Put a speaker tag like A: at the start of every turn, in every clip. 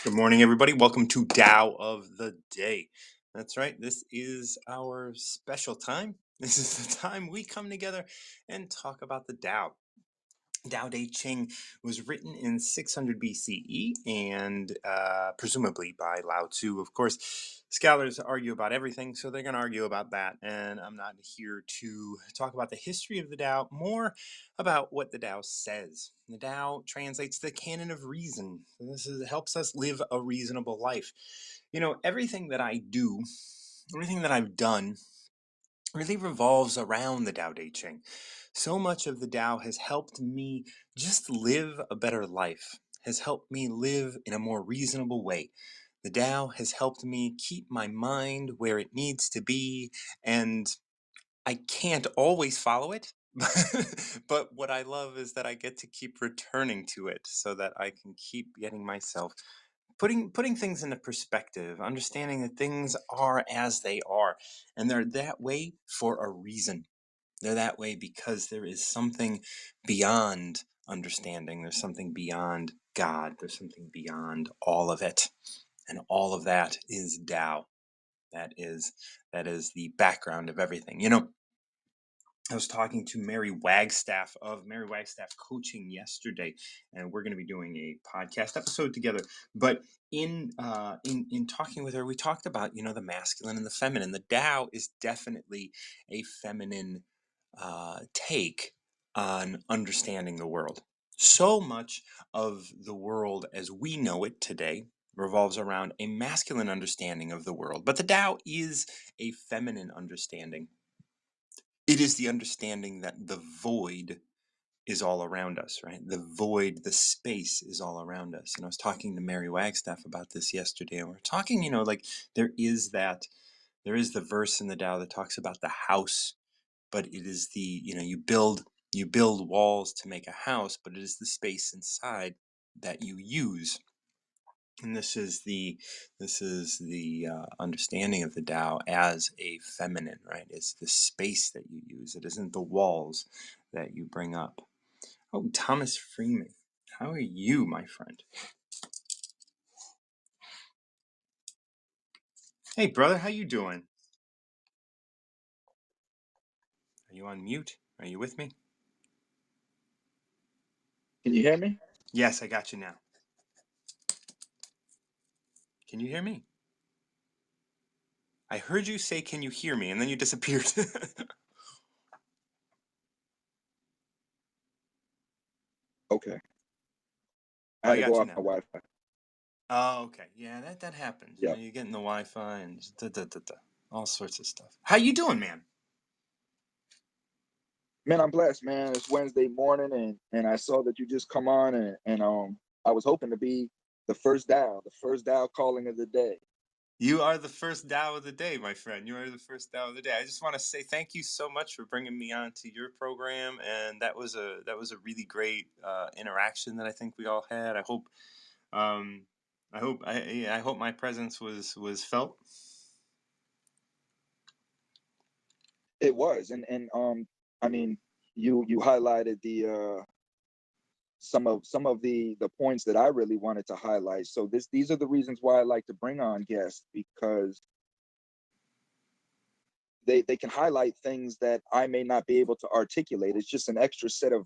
A: Good morning, everybody. Welcome to Tao of the Day. That's right. This is our special time. This is the time we come together and talk about the Tao. Tao Te Ching was written in 600 BCE and presumably by Lao Tzu. Of course, scholars argue about everything, so they're going to argue about that. And I'm not here to talk about the history of the Tao, more about what the Tao says. The Tao translates the canon of reason. Helps us live a reasonable life. Everything that I do, everything that I've done, really revolves around the Tao Te Ching. So much of the Tao has helped me just live a better life, has helped me live in a more reasonable way. The Tao has helped me keep my mind where it needs to be, and I can't always follow it. But what I love is that I get to keep returning to it so that I can keep getting myself putting things into perspective, understanding that things are as they are, and they're that way for a reason. They're that way because there is something beyond understanding. There's something beyond God. There's something beyond all of it, and all of that is Tao. That is the background of everything. I was talking to Mary Wagstaff of Mary Wagstaff Coaching yesterday, and we're going to be doing a podcast episode together. But in talking with her, we talked about the masculine and the feminine. The Tao is definitely a feminine take on understanding the world. So much of the world as we know it today revolves around a masculine understanding of the world, but the Tao is a feminine understanding. It is the understanding that the void is all around us, right? The void, the space is all around us. And I was talking to Mary Wagstaff about this yesterday, and we're talking, like there is the verse in the Tao that talks about the house, but it is you build walls to make a house, but it is the space inside that you use. And this is the understanding of the Tao as a feminine, right? It's the space that you use. It isn't the walls that you bring up. Oh, Thomas Freeman, how are you, my friend? Hey, brother, how you doing? Are you on mute? Are you with me?
B: Can you hear me?
A: Yes, I got you now. Can you hear me? I heard you say, "Can you hear me?" and then you disappeared.
B: Okay. I
A: Oh,
B: had
A: I
B: to
A: got
B: go
A: you
B: off
A: now.
B: my Wi-Fi.
A: Oh, okay. Yeah, that happens.
B: Yeah.
A: You're getting the Wi-Fi and all sorts of stuff. How you doing, man?
B: Man, I'm blessed, man. It's Wednesday morning and I saw that you just come on and I was hoping to be the first dial calling of the day.
A: You are the first Tao of the day, my friend. You are the first Tao of the day. I just want to say thank you so much for bringing me on to your program, and that was a really great interaction that I think we all had. Um, I hope my presence was felt.
B: It was. And I mean you highlighted the some of the points that I really wanted to highlight. So these are the reasons why I like to bring on guests, because they can highlight things that I may not be able to articulate. It's just an extra set of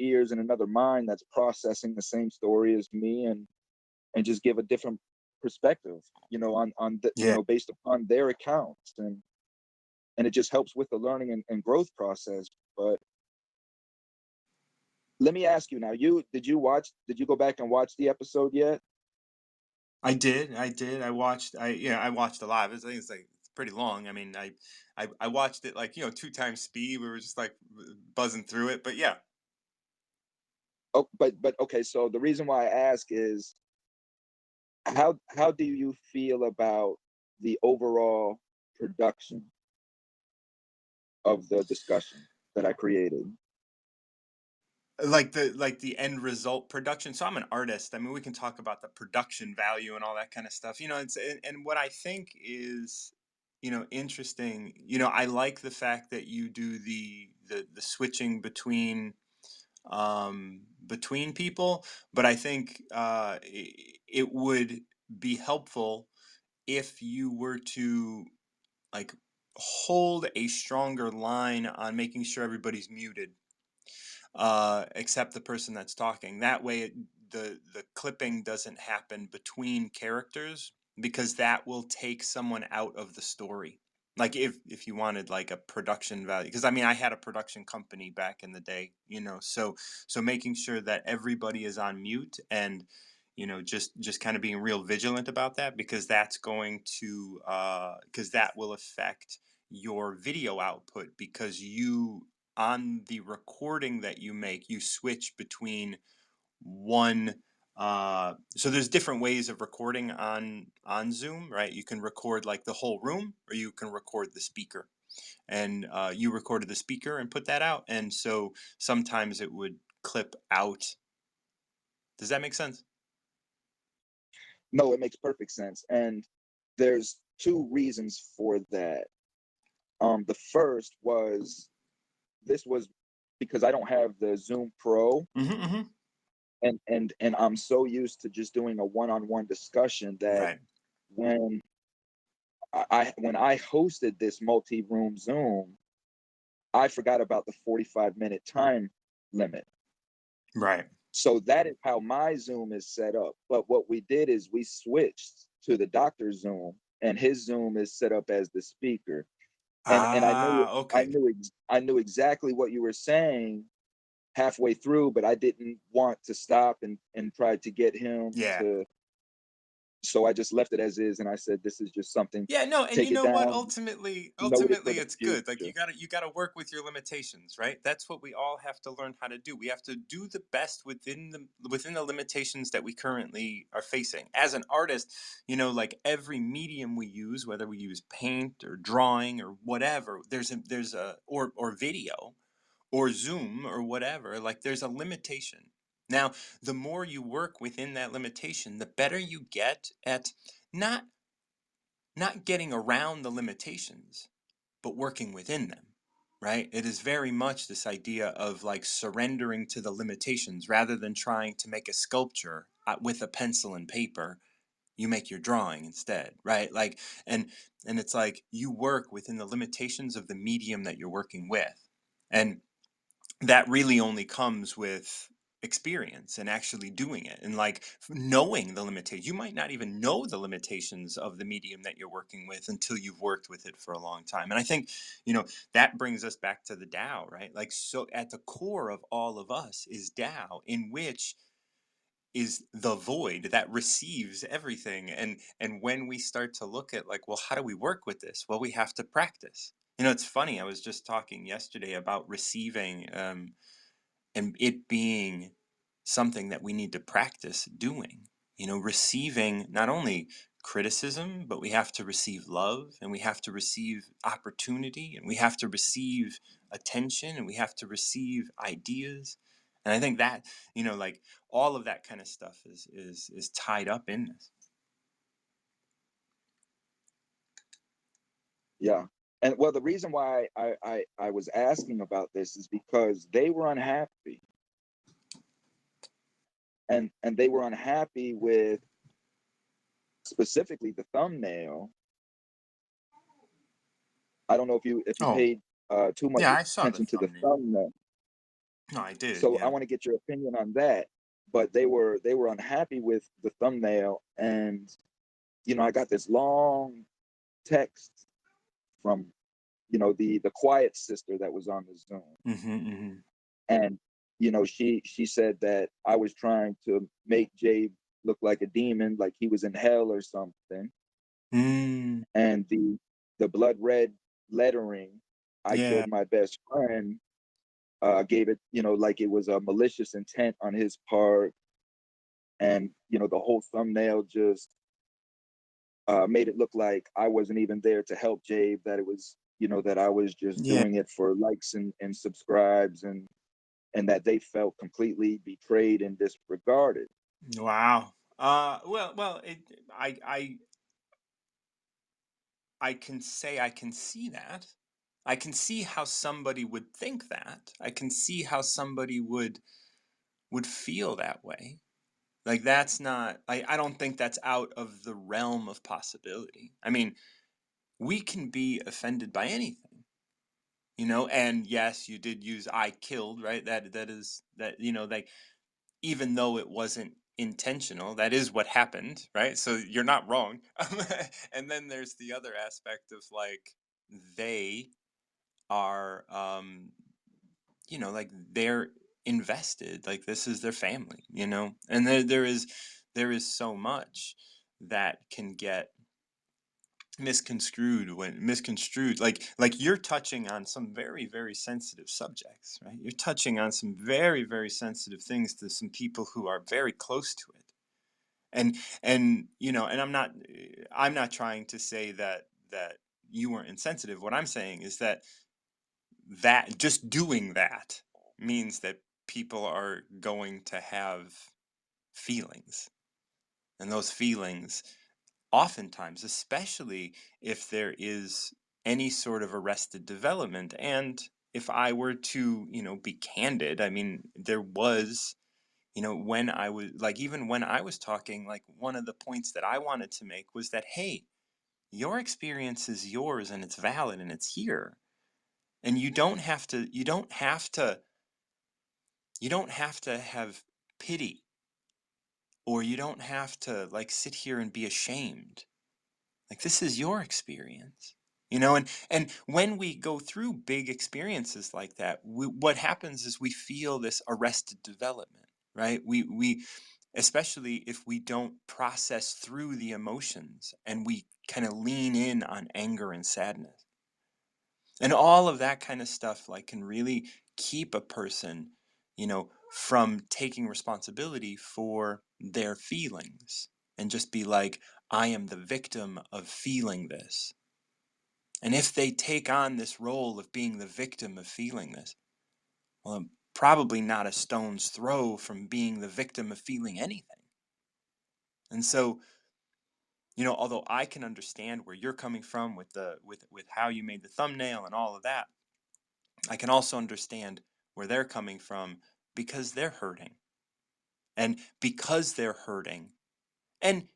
B: ears and another mind that's processing the same story as me, and just give a different perspective, on the,
A: Yeah.
B: based upon their accounts, and it just helps with the learning and growth process. But let me ask you now, did you go back and watch the episode yet?
A: I did. I did. I watched a lot. I think it's like it's pretty long. I mean, I watched it like 2 times speed. We were just like buzzing through it. But yeah,
B: Oh, but okay, so the reason why I ask is, how do you feel about the overall production of the discussion that I created?
A: like the end result production. So I'm an artist. I mean, we can talk about the production value and all that kind of stuff. And what I think is interesting. I like the fact that you do the switching between people, but I think it would be helpful if you were to like hold a stronger line on making sure everybody's muted, except the person that's talking. That way, the clipping doesn't happen between characters, because that will take someone out of the story. Like if you wanted like a production value, because I mean I had a production company back in the day, so making sure that everybody is on mute, and just kind of being real vigilant about that, because that's going to because that will affect your video output, because you on the recording that you make, you switch between one. So there's different ways of recording on Zoom, right? You can record like the whole room, or you can record the speaker, and you recorded the speaker and put that out, and so sometimes it would clip out. Does that make sense?
B: No, it makes perfect sense. And there's two reasons for that. The first was this was because I don't have the Zoom Pro,
A: Mm-hmm.
B: and I'm so used to just doing a one-on-one discussion that
A: Right.
B: when when I hosted this multi-room Zoom, I forgot about the 45-minute time limit.
A: Right.
B: So that is how my Zoom is set up. But what we did is we switched to the doctor's Zoom, and his Zoom is set up as the speaker. And
A: Okay.
B: I knew exactly what you were saying halfway through, but I didn't want to stop and try to get him
A: Yeah.
B: to. So I just left it as is, and I said, "This is just something.
A: Yeah, no, and you
B: Take it
A: know what?
B: down. Note it for
A: Ultimately,
B: the
A: it's good. Like
B: future."
A: you gotta work with your limitations, right? That's what we all have to learn how to do. We have to do the best within the limitations that we currently are facing. As an artist, like every medium we use, whether we use paint or drawing or whatever, there's a or video or Zoom or whatever. Like there's a limitation. Now, the more you work within that limitation, the better you get at not not getting around the limitations, but working within them, right? It is very much this idea of like surrendering to the limitations rather than trying to make a sculpture with a pencil and paper. You make your drawing instead, right? Like, and and it's like you work within the limitations of the medium that you're working with, and that really only comes with experience and actually doing it, and like knowing the limitations. You might not even know the limitations of the medium that you're working with until you've worked with it for a long time. And I think that brings us back to the Tao, right? Like, so at the core of all of us is Tao, in which is the void that receives everything. And when we start to look at like, well, how do we work with this? Well, we have to practice. It's funny, I was just talking yesterday about receiving, and it being something that we need to practice doing. Receiving not only criticism, but we have to receive love, and we have to receive opportunity, and we have to receive attention, and we have to receive ideas. And I think that, like all of that kind of stuff is tied up in this.
B: Yeah. And well, the reason why I was asking about this is because they were unhappy, and they were unhappy with specifically the thumbnail. I don't know if you
A: Oh,
B: paid too much
A: yeah, I saw the
B: attention to the
A: thumbnail.
B: thumbnail.
A: No, I did,
B: So I
A: yeah.
B: want to get your opinion on that. But they were unhappy with the thumbnail, and I got this long text from the quiet sister that was on the Zoom,
A: Mm-hmm.
B: and she said that I was trying to make Jay look like a demon, like he was in hell or something,
A: Mm,
B: and the blood red lettering, "I
A: yeah.
B: killed my best friend," gave it, like it was a malicious intent on his part, and the whole thumbnail just made it look like I wasn't even there to help Jabe, that it was, that I was just
A: Yeah.
B: doing it for likes and subscribes, and that they felt completely betrayed and disregarded.
A: Wow. Well, I can say I can see that. I can see how somebody would think that. I can see how somebody would feel that way. Like that's not, I don't think that's out of the realm of possibility. I mean, we can be offended by anything, you know, and yes, you did use I killed, right? That is that, you know, like even though it wasn't intentional, that is what happened, right? So you're not wrong. And then there's the other aspect of like they are you know, like they're invested, like this is their family, you know. And there is so much that can get misconstrued, like you're touching on some very very sensitive subjects, right? You're touching on some very very sensitive things to some people who are very close to it. And you know, and I'm not trying to say that you weren't insensitive. What I'm saying is that just doing that means that people are going to have feelings, and those feelings oftentimes, especially if there is any sort of arrested development. And if I were to, you know, be candid, I mean, there was, you know, when I was like, even when I was talking, like one of the points that I wanted to make was that, hey, your experience is yours and it's valid and it's here. And you don't have to have pity, or you don't have to like sit here and be ashamed. Like this is your experience, you know. And when we go through big experiences like that, what happens is we feel this arrested development, right? We especially if we don't process through the emotions and we kind of lean in on anger and sadness and all of that kind of stuff, like can really keep a person, you know, from taking responsibility for their feelings and just be like, I am the victim of feeling this. And if they take on this role of being the victim of feeling this, well, I'm probably not a stone's throw from being the victim of feeling anything. And so, you know, although I can understand where you're coming from with with how you made the thumbnail and all of that, I can also understand where they're coming from because they're hurting. And because they're hurting, and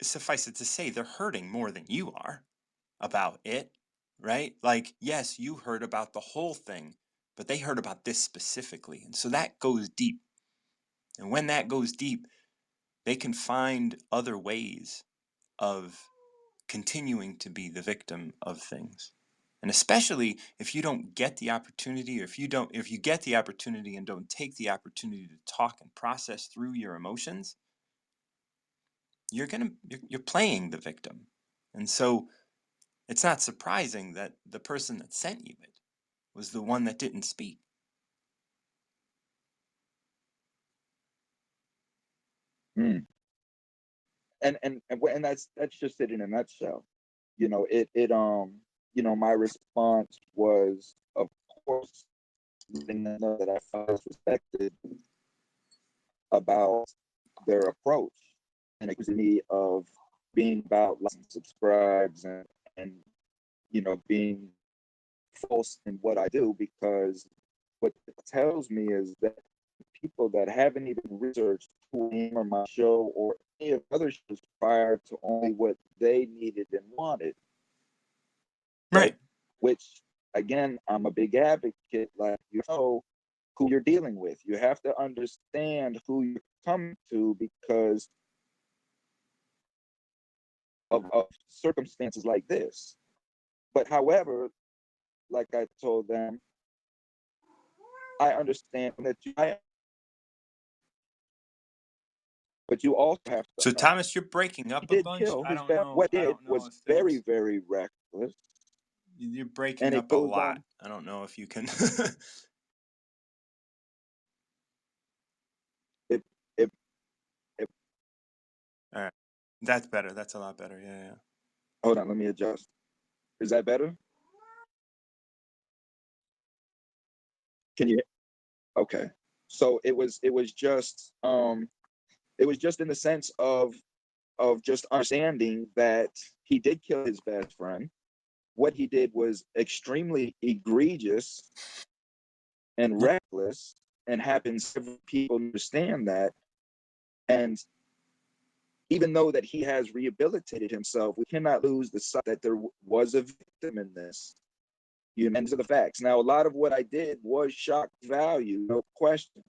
A: suffice it to say, they're hurting more than you are about it, right? Like, yes, you heard about the whole thing, but they heard about this specifically. And so that goes deep. And when that goes deep, they can find other ways of continuing to be the victim of things. And especially if you don't get the opportunity, or if you get the opportunity and don't take the opportunity to talk and process through your emotions, you're playing the victim. And so it's not surprising that the person that sent you it was the one that didn't speak.
B: Mm. And that's just it in a nutshell. My response was, of course, letting them know that I felt respected about their approach, and accusing me of being about likes and subscribes, and being false in what I do, because what it tells me is that people that haven't even researched who I am or my show or any of the other shows prior to only what they needed and wanted, right?
A: Right.
B: Which, again, I'm a big advocate, like, who you're dealing with. You have to understand who you're coming to because of circumstances like this. But however, like I told them, I understand that but you also have to
A: So Thomas, you're breaking
B: he
A: up a
B: did
A: bunch.
B: kill
A: I
B: his
A: don't
B: best.
A: know.
B: What
A: I
B: did
A: don't know
B: was
A: if
B: very,
A: there's
B: very reckless,
A: you're breaking
B: and it
A: up a
B: goes
A: lot.
B: on.
A: I don't know if you can
B: It, it, it
A: All right. That's better. That's a lot better. Yeah, yeah.
B: Hold on, let me adjust. Is that better? Can you? Okay. So it was just in the sense of just understanding that he did kill his best friend. What he did was extremely egregious and
A: Yeah.
B: reckless, and happens several people understand that. And even though that he has rehabilitated himself, we cannot lose the sight that there was a victim in this. You know, and to the facts. Now, a lot of what I did was shock value, no question.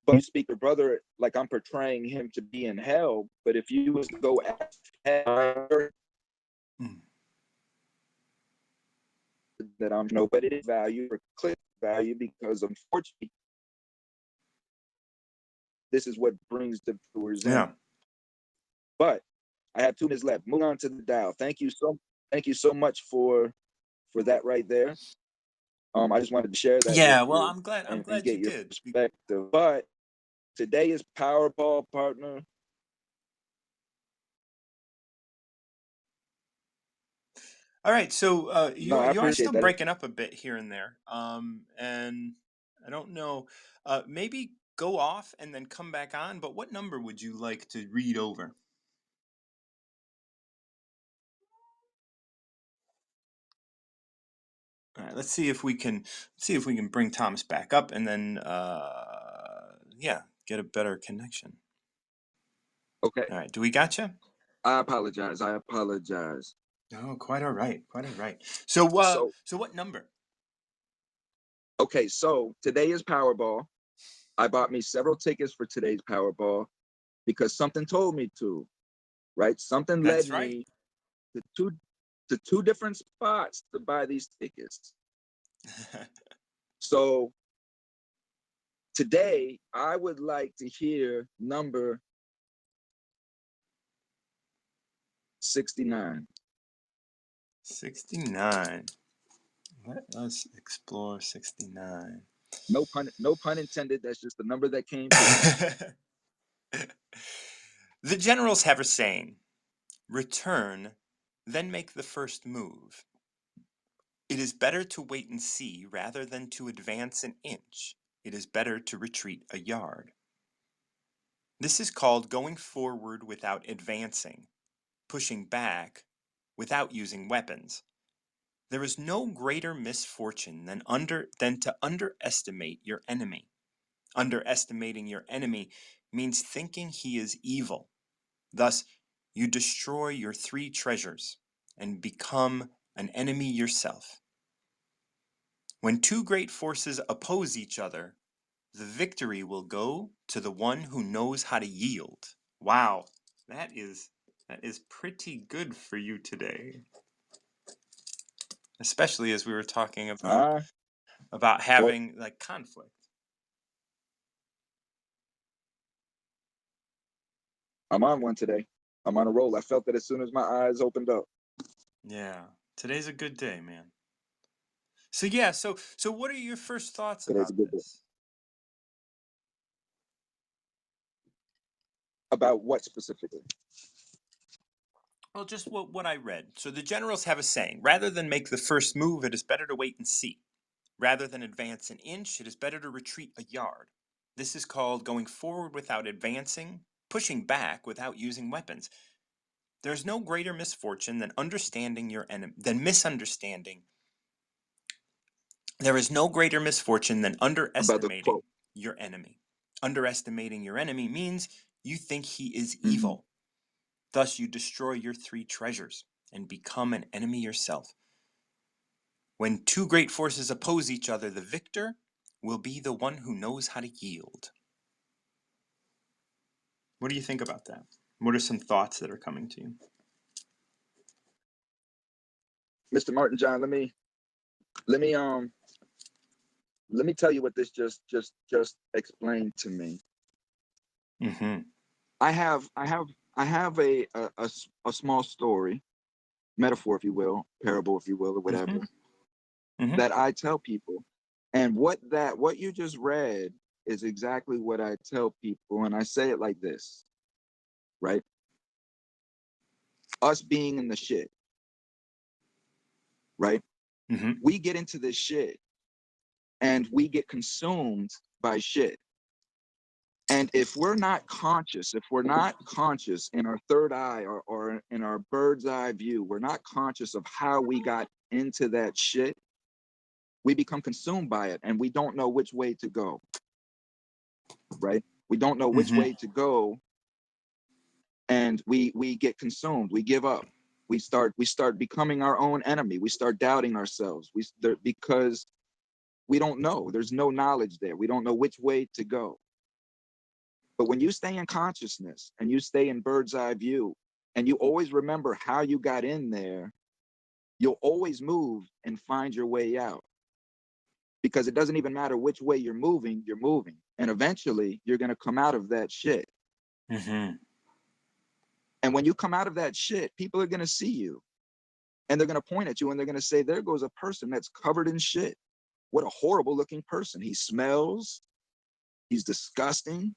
B: But you speak to brother like I'm portraying him to be in hell. But if you was to go ask hell,
A: Mm.
B: that I'm but it is value or click value because unfortunately, this is what brings the viewers
A: Yeah.
B: in. But I have 2 minutes left. Moving on to the Dow. Thank you so much for that right there. I just wanted to share that with
A: Yeah, well,
B: you
A: I'm glad
B: and
A: you
B: get your
A: did.
B: perspective. But today is Powerball, partner.
A: All right, so
B: No, I
A: you are
B: appreciate
A: still
B: that.
A: breaking up a bit here and there, and I don't know. Maybe go off and then come back on. But what number would you like to read over? All right, let's see if we can bring Thomas back up, and then yeah, get a better connection.
B: Okay.
A: All right, do we got you?
B: I apologize. I apologize.
A: Oh, quite all right, quite all right. So
B: So,
A: so what number?
B: okay, so today is Powerball. I bought me several tickets for today's Powerball because something told me to, right? Something led
A: That's right.
B: me to two different spots to buy these tickets. So today I would like to hear number 69.
A: 69. Let us explore 69.
B: No pun intended. That's just the number that came to me.
A: The generals have a saying: return, then make the first move. It is better to wait and see rather than to advance an inch. It is better to retreat a yard. This is called going forward without advancing, pushing back without using weapons. There is no greater misfortune than to underestimate your enemy. Underestimating your enemy means thinking he is evil. Thus, you destroy your 3 treasures and become an enemy yourself. When 2 great forces oppose each other, the victory will go to the one who knows how to yield. Wow, that is pretty good for you today. Especially as we were talking
B: Ah,
A: about
B: well,
A: having like conflict.
B: I'm on one today. I'm on a roll. I felt that as soon as my eyes opened up.
A: Yeah, today's a good day, man. So yeah, so what are your first thoughts
B: Today's a
A: about
B: good day.
A: this?
B: About what specifically?
A: Well, just what I read. So the generals have a saying: rather than make the first move, it is better to wait and see. Rather than advance an inch, it is better to retreat a yard. This is called going forward without advancing, pushing back without using weapons. There is no greater misfortune than understanding your enemy than misunderstanding. There is no greater misfortune than
B: About the
A: underestimating
B: quote.
A: your enemy. Underestimating your enemy means you think he is
B: Hmm.
A: evil. Thus, you destroy your 3 treasures and become an enemy yourself. When 2 great forces oppose each other, the victor will be the one who knows how to yield. What do you think about that? What are some thoughts that are coming to you?
B: Mr. Martin John, let me let me tell you what this just explained to me.
A: Mm-hmm.
B: I have a small story, metaphor, if you will, parable, if you will, or
A: Mm-hmm.
B: whatever,
A: Mm-hmm.
B: that I tell people. And what you just read is exactly what I tell people. And I say it like this, right? Us being in the shit, right?
A: Mm-hmm.
B: We get into this shit and we get consumed by shit. And if we're not conscious in our third eye or in our bird's eye view, we're not conscious of how we got into that shit, we become consumed by it and we don't know which way to go, right? We don't know which
A: Hmm.
B: way to go, and we get consumed. We give up. We start becoming our own enemy. We start doubting ourselves. Because we don't know. There's no knowledge there. We don't know which way to go. But when you stay in consciousness and you stay in bird's eye view, and you always remember how you got in there, you'll always move and find your way out, because it doesn't even matter which way you're moving. And eventually you're going to come out of that shit.
A: Hmm.
B: And when you come out of that shit, people are going to see you and they're going to point at you and they're going to say, there goes a person that's covered in shit. What a horrible looking person. He smells, he's disgusting,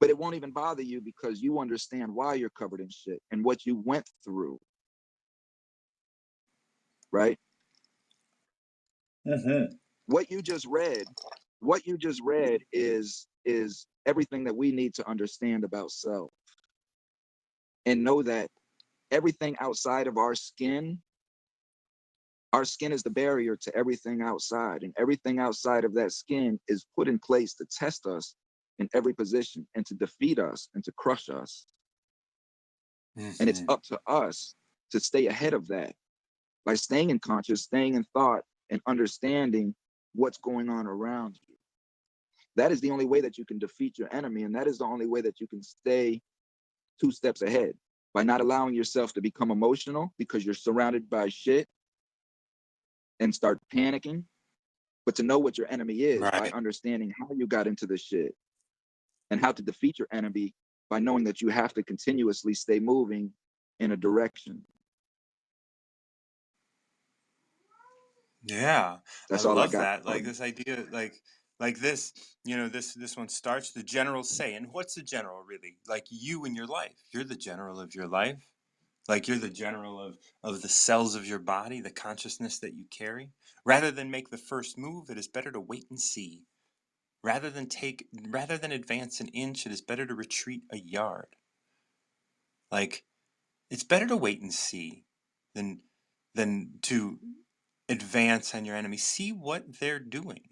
B: but it won't even bother you because you understand why you're covered in shit and what you went through, right?
A: Hmm.
B: What you just read, what you just read is everything that we need to understand about self, and know that everything outside of our skin is the barrier to everything outside, and everything outside of that skin is put in place to test us in every position and to defeat us and to crush us. And it's
A: Hmm.
B: up to us to stay ahead of that by staying in conscious, staying in thought, and understanding what's going on around you. That is the only way that you can defeat your enemy, and that is the only way that you can stay two steps ahead, by not allowing yourself to become emotional because you're surrounded by shit and start panicking, but to know what your enemy is by
A: Right.
B: understanding how you got into the shit and how to defeat your enemy by knowing that you have to continuously stay moving in a direction.
A: Yeah, I
B: That's all I
A: love
B: got,
A: that. Like
B: partner.
A: this idea, like this, this one starts. The generals say, and what's the general really? Like you in your life. You're the general of your life. Like you're the general of the cells of your body, the consciousness that you carry. Rather than make the first move, it is better to wait and see. Rather than advance an inch, it is better to retreat a yard. Like it's better to wait and see than to advance on your enemy. See what they're doing.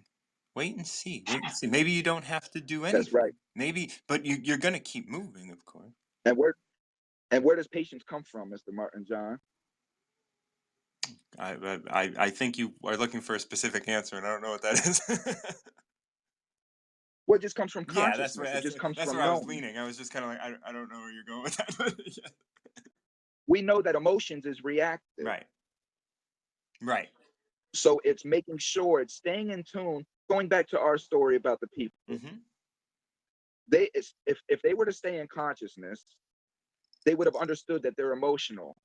A: Wait and see. Wait and see. Maybe you don't have to do
B: That's right.
A: anything. Maybe, but you're gonna keep moving, of course.
B: And where does patience come from, Mr. Martin John?
A: I think you are looking for a specific answer, and I don't know what that is.
B: Well, it just comes from
A: Yeah,
B: consciousness. It just comes
A: that's where
B: from
A: I was
B: knowing.
A: leaning. I was just kind of like, I don't know where you're going with that. But yeah.
B: We know that emotions is reactive.
A: Right. Right.
B: So it's making sure it's staying in tune. Going back to our story about the people,
A: Mm-hmm.
B: if they were to stay in consciousness, they would have understood that they're emotional,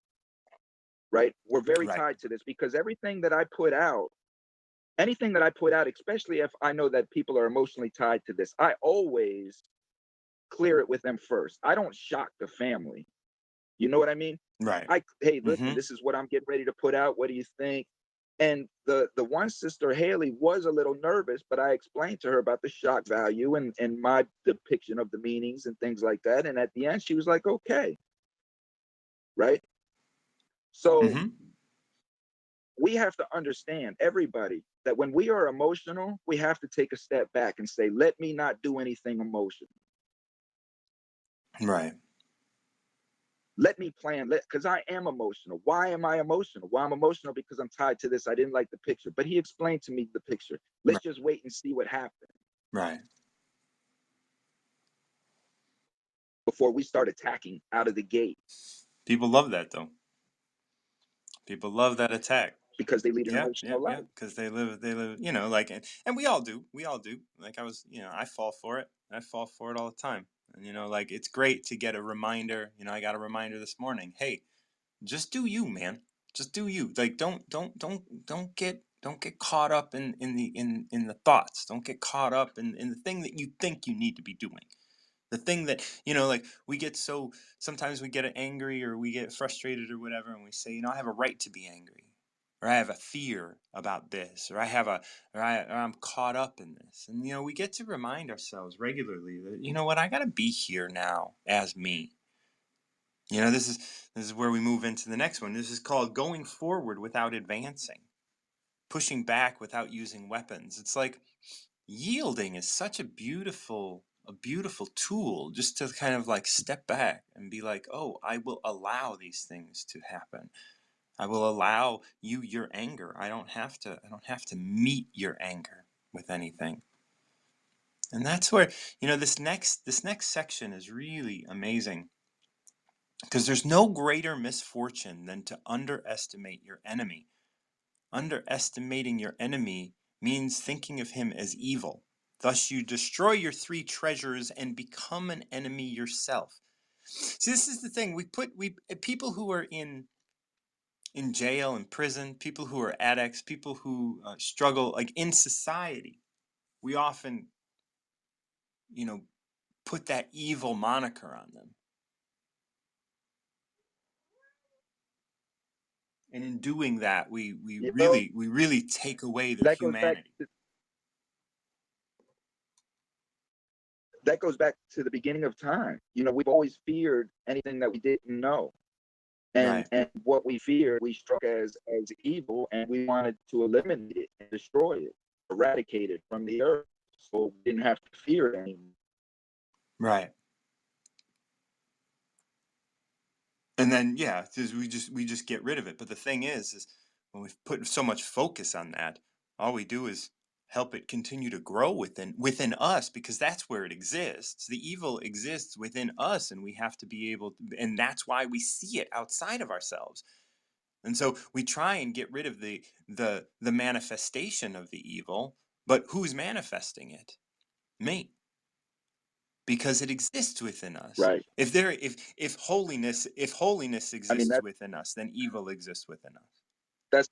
B: right? We're very
A: Right.
B: tied to this because everything that I put out, anything that I put out, especially if I know that people are emotionally tied to this, I always clear it with them first. I don't shock the family. You know what I mean?
A: Right.
B: Hey, listen,
A: Mm-hmm.
B: this is what I'm getting ready to put out. What do you think? And the one sister, Haley, was a little nervous, but I explained to her about the shock value and my depiction of the meanings and things like that. And at the end, she was like, okay, right? So
A: Mm-hmm.
B: we have to understand, everybody, that when we are emotional, we have to take a step back and say, let me not do anything emotional.
A: Right.
B: Let me plan, because I am emotional. Why am I emotional? Well, I'm emotional because I'm tied to this. I didn't like the picture, but he explained to me the picture. Let's
A: Right.
B: just wait and see what happens
A: Right.
B: before we start attacking out of the gate,
A: People love that though. People love that attack.
B: because they lead an
A: Yeah, yeah,
B: emotional
A: yeah.
B: life.
A: Because they live, like, and we all do. We all do. Like I was, I fall for it. I fall for it all the time. And like it's great to get a reminder. I got a reminder this morning. Hey, just do you, man. Just do you. Like don't get caught up in the thoughts. Don't get caught up in the thing that you think you need to be doing. The thing that, like we get so sometimes we get angry or we get frustrated or whatever, and we say, I have a right to be angry, or I have a fear about this, or I have a, or I'm caught up in this. And, we get to remind ourselves regularly that, what, I got to be here now as me. This is where we move into the next one. This is called going forward without advancing, pushing back without using weapons. It's like yielding is such a beautiful a beautiful tool just to kind of like step back and be like, oh, I will allow these things to happen. I will allow you your anger. I don't have to meet your anger with anything. And that's where, this next section is really amazing, because there's no greater misfortune than to underestimate your enemy. Underestimating your enemy means thinking of him as evil. Thus, you destroy your three treasures and become an enemy yourself. See, this is the thing. We people who are in jail, in prison, people who are addicts, people who struggle, like in society. We often, you know, put that evil moniker on them, and in doing that, we
B: You know,
A: really we really take away their
B: that goes back
A: humanity.
B: to, that goes back to the beginning of time. We've always feared anything that we didn't know. And
A: Right.
B: and what we feared, we struck as evil, and we wanted to eliminate it and destroy it, eradicate it from the earth, so we didn't have to fear it anymore.
A: Right. And then, yeah, 'cause we just get rid of it. But the thing is when we put so much focus on that, all we do is help it continue to grow within us, because that's where it exists. The evil exists within us, and we have to be able to, and that's why we see it outside of ourselves. And so we try and get rid of the manifestation of the evil, but who's manifesting it? Me, because it exists within us.
B: Right.
A: If holiness
B: I mean,
A: exists within us, then evil exists within us.
B: that's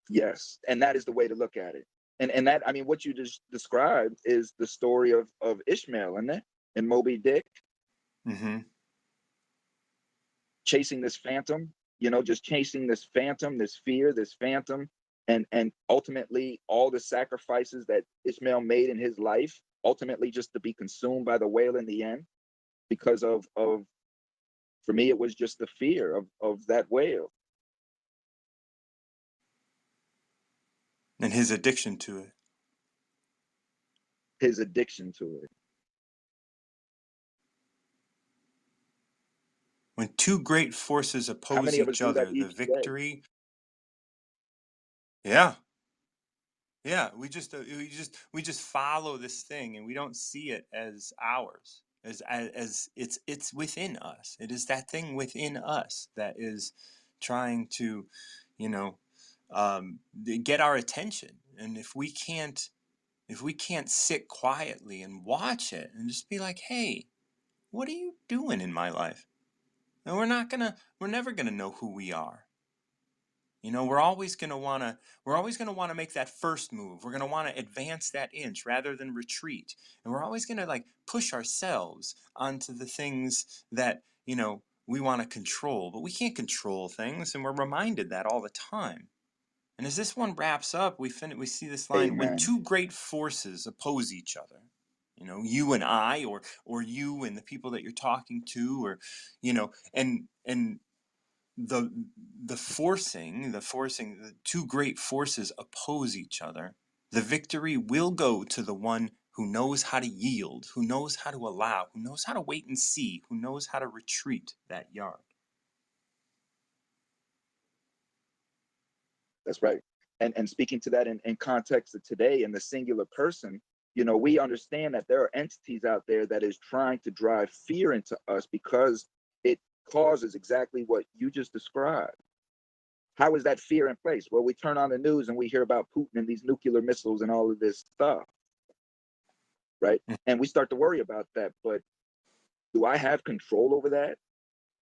B: yes, and that is the way to look at it. And that, I mean, what you just described is the story of Ishmael, isn't it? And Moby Dick
A: Hmm.
B: chasing this phantom, just chasing this phantom, this fear, this phantom, and ultimately all the sacrifices that Ishmael made in his life, ultimately just to be consumed by the whale in the end, because of for me it was just the fear of that whale,
A: And his addiction to it.
B: his addiction to it.
A: When two great forces
B: How
A: oppose
B: many of us
A: each
B: do that
A: other, the
B: each day?
A: victory. Yeah, yeah. We just follow this thing, and we don't see it as ours. As it's within us. It is that thing within us that is trying to, you know, get our attention. And if we can't sit quietly and watch it and just be like, hey, what are you doing in my life? And we're never gonna know who we are. We're always gonna want to make that first move. We're gonna want to advance that inch rather than retreat. And we're always gonna like push ourselves onto the things that, we want to control. But we can't control things, and we're reminded that all the time. And as this one wraps up, we see this line: when
B: Amen.
A: two great forces oppose each other, you and I, or you and the people that you're talking to, or and the the two great forces oppose each other, the victory will go to the one who knows how to yield, who knows how to allow, who knows how to wait and see, who knows how to retreat that yard.
B: That's right. And speaking to that in context of today in the singular person, we understand that there are entities out there that is trying to drive fear into us because it causes exactly what you just described. How is that fear in place? Well, we turn on the news and we hear about Putin and these nuclear missiles and all of this stuff, right? And we start to worry about that. But do I have control over that?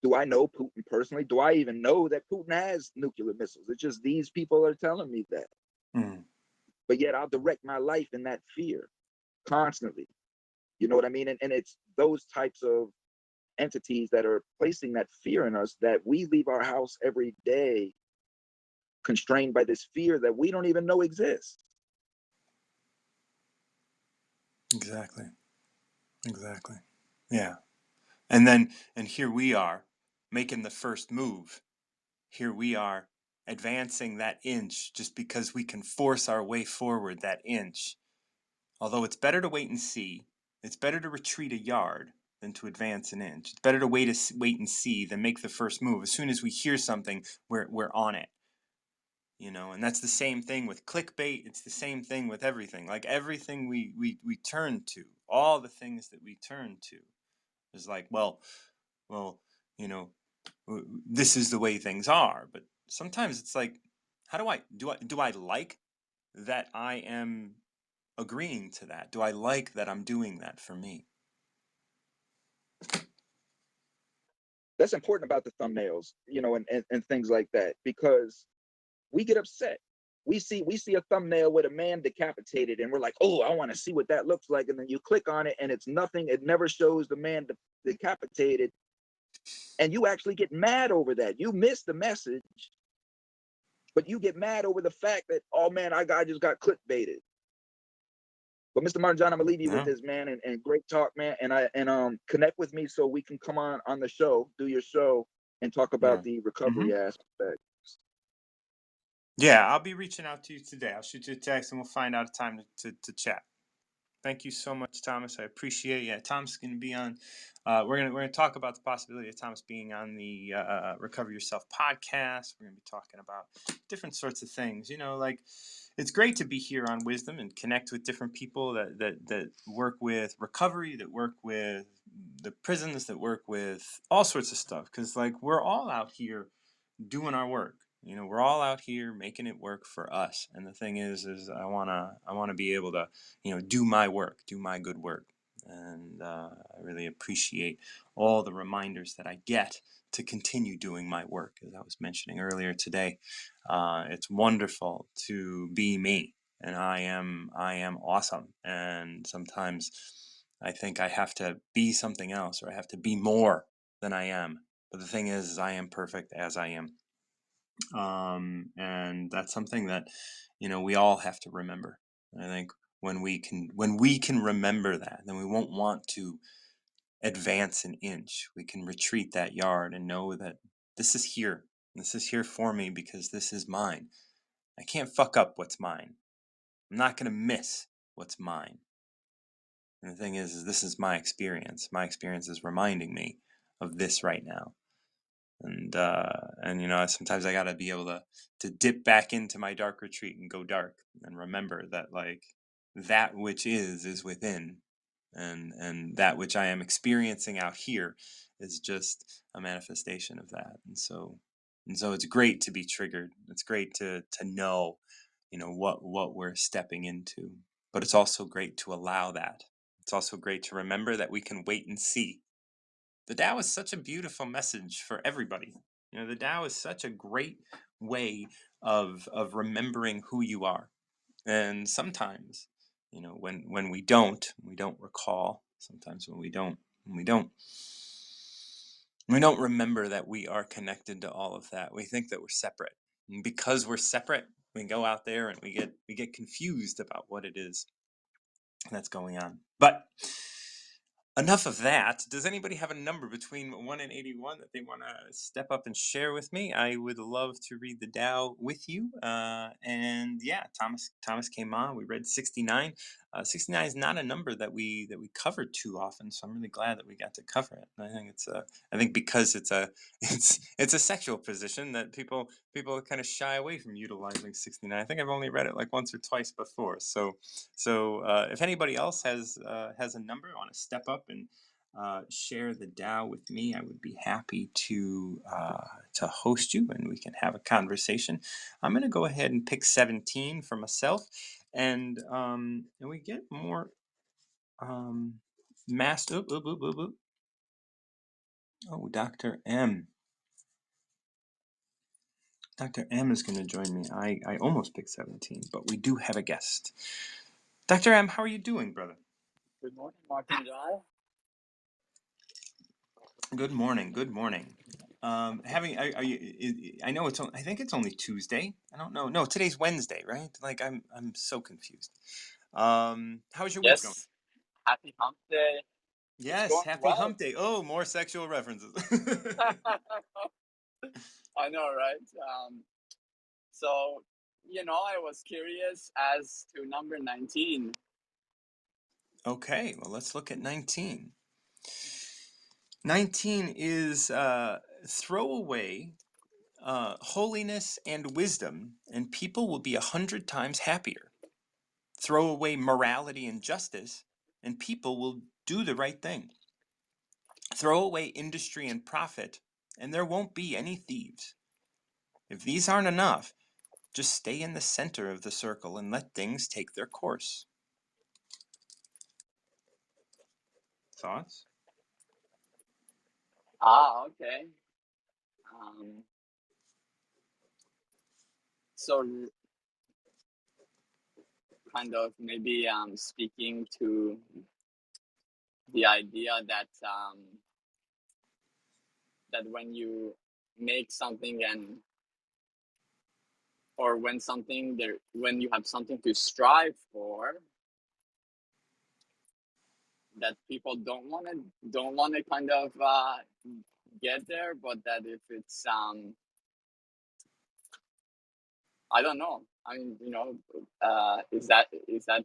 B: Do I know Putin personally? Do I even know that Putin has nuclear missiles? It's just these people are telling me that.
A: Mm,
B: But yet I'll direct my life in that fear constantly. You know what I mean? And it's those types of entities that are placing that fear in us that we leave our house every day constrained by this fear that we don't even know exists.
A: exactly. Exactly. Yeah. And here we are making the first move. Here we are advancing that inch just because we can force our way forward that inch. Although it's better to wait and see, it's better to retreat a yard than to advance an inch. It's better to wait and see than make the first move. As soon as we hear something, we're on it. And that's the same thing with clickbait. It's the same thing with everything. Like everything we turn to, all the things that we turn to is like, well, you know, this is the way things are. But sometimes it's like, how do I like that I am agreeing to that? Do I like that I'm doing that for me?
B: That's important about the thumbnails, and things like that, because we get upset. We see a thumbnail with a man decapitated, and we're like, oh, I want to see what that looks like. And then you click on it, and it's nothing. It never shows the man decapitated, and you actually get mad over that. You miss the message, but you get mad over the fact that, oh man, I just got clickbaited. But Mr. Martin John, I'm gonna leave you with
A: No.
B: this, man, and great talk, man. And connect with me so we can come on the show, do your show, and talk about
A: Yeah.
B: the
A: Hmm.
B: recovery aspect.
A: Yeah, I'll be reaching out to you today. I'll shoot you a text and we'll find out a time to chat. Thank you so much, Thomas. I appreciate it. Yeah, Thomas is going to be on. We're gonna talk about the possibility of Thomas being on the Recover Yourself podcast. We're going to be talking about different sorts of things. Like it's great to be here on Wisdom and connect with different people that work with recovery, that work with the prisons, that work with all sorts of stuff. Because like we're all out here doing our work. We're all out here making it work for us. And the thing is I wanna be able to, do my work, do my good work. And I really appreciate all the reminders that I get to continue doing my work. As I was mentioning earlier today, it's wonderful to be me, and I am awesome. And sometimes I think I have to be something else, or I have to be more than I am. But the thing is I am perfect as I am. And that's something that we all have to remember. And I think when we can remember that, then we won't want to advance an inch. We can retreat that yard and know that this is here. This is here for me because this is mine. I can't fuck up what's mine. I'm not going to miss what's mine. And the thing is this is my experience. My experience is reminding me of this right now. And sometimes I gotta be able to dip back into my dark retreat and go dark and remember that like that which is within, and that which I am experiencing out here is just a manifestation of that. And so it's great to be triggered. It's great to know what we're stepping into, but it's also great to allow that. It's also great to remember that we can wait and see. The Tao is such a beautiful message for everybody. The Tao is such a great way of remembering who you are. And sometimes, when we don't recall. Sometimes when we don't remember that we are connected to all of that. We think that we're separate, and because we're separate, we go out there and we get confused about what it is that's going on. But enough of that. Does anybody have a number between 1 and 81 that they want to step up and share with me? I would love to read the Tao with you. And yeah, Thomas came on. We read 69. 69 is not a number that we cover too often, so I'm really glad that we got to cover it. And I think because it's a it's a sexual position that people kind of shy away from utilizing 69. I think I've only read it like once or twice before. So if anybody else has a number, want to step up and share the Tao with me, I would be happy to host you, and we can have a conversation. I'm going to go ahead and pick 17 for myself, and we get more mass. Oop, oop, oop, oop, oop. Oh, Dr. M. Dr. M is going to join me. I almost picked 17, but we do have a guest. Dr. M, how are you doing, brother?
C: Good morning, Martin John.
A: Good morning. Good morning. Having are you? I know I think it's only Tuesday. I don't know. No, today's Wednesday, right? Like I'm so confused. How's your week going?
C: Yes, happy hump day. It's
A: Yes,
C: going
A: happy
C: well.
A: hump day. Oh, more sexual references.
C: I know, right? So, I was curious as to number 19.
A: Okay, well, let's look at 19. 19 is throw away holiness and wisdom, and people will be 100 times happier. Throw away morality and justice, and people will do the right thing. Throw away industry and profit, and there won't be any thieves. If these aren't enough, just stay in the center of the circle and let things take their course. Thoughts?
C: Okay. Um, so kind of maybe speaking to the idea that when you make something or when you have something to strive for, that people don't want to kind of get there, but that if it's I don't know. I mean, is that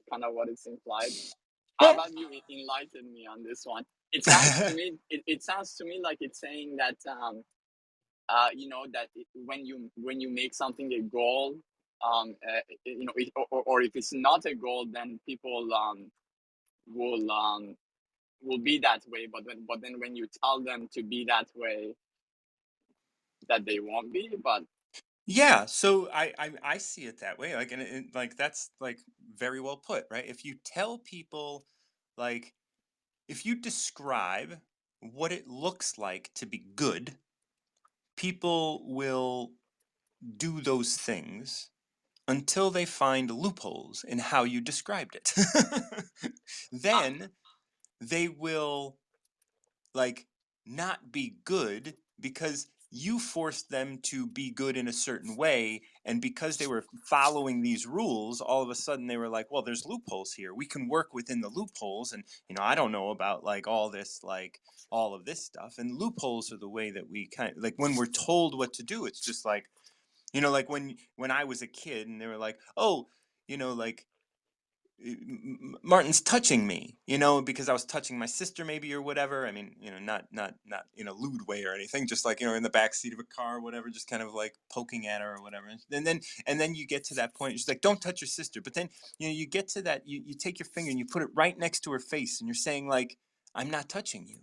C: kind of what it's implied? How
A: Well,
C: about you enlighten me on this one? It sounds to me it sounds to me like it's saying that when you make something a goal, or if it's not a goal, then people will will be that way. But then when you tell them to be that way, that they won't be. But
A: yeah, so I see it that way. Like, and like that's like very well put, right? If you tell people, like, if you describe what it looks like to be good, people will do those things until they find loopholes in how you described it.
C: uh,
A: Then they will, like, not be good because you forced them to be good in a certain way, and because they were following these rules, all of a sudden they were like, well, there's loopholes here, we can work within the loopholes. And I don't know about like all this, like all of this stuff, and loopholes are the way that we kind of, like, when we're told what to do, it's just like, like when I was a kid and they were like, oh, like, Martin's touching me, because I was touching my sister maybe or whatever. I mean, not in a lewd way or anything, just like, in the back seat of a car or whatever, just kind of like poking at her or whatever. And then you get to that point, she's like, don't touch your sister. But then, you get to that, you take your finger and you put it right next to her face and you're saying, like, I'm not touching you.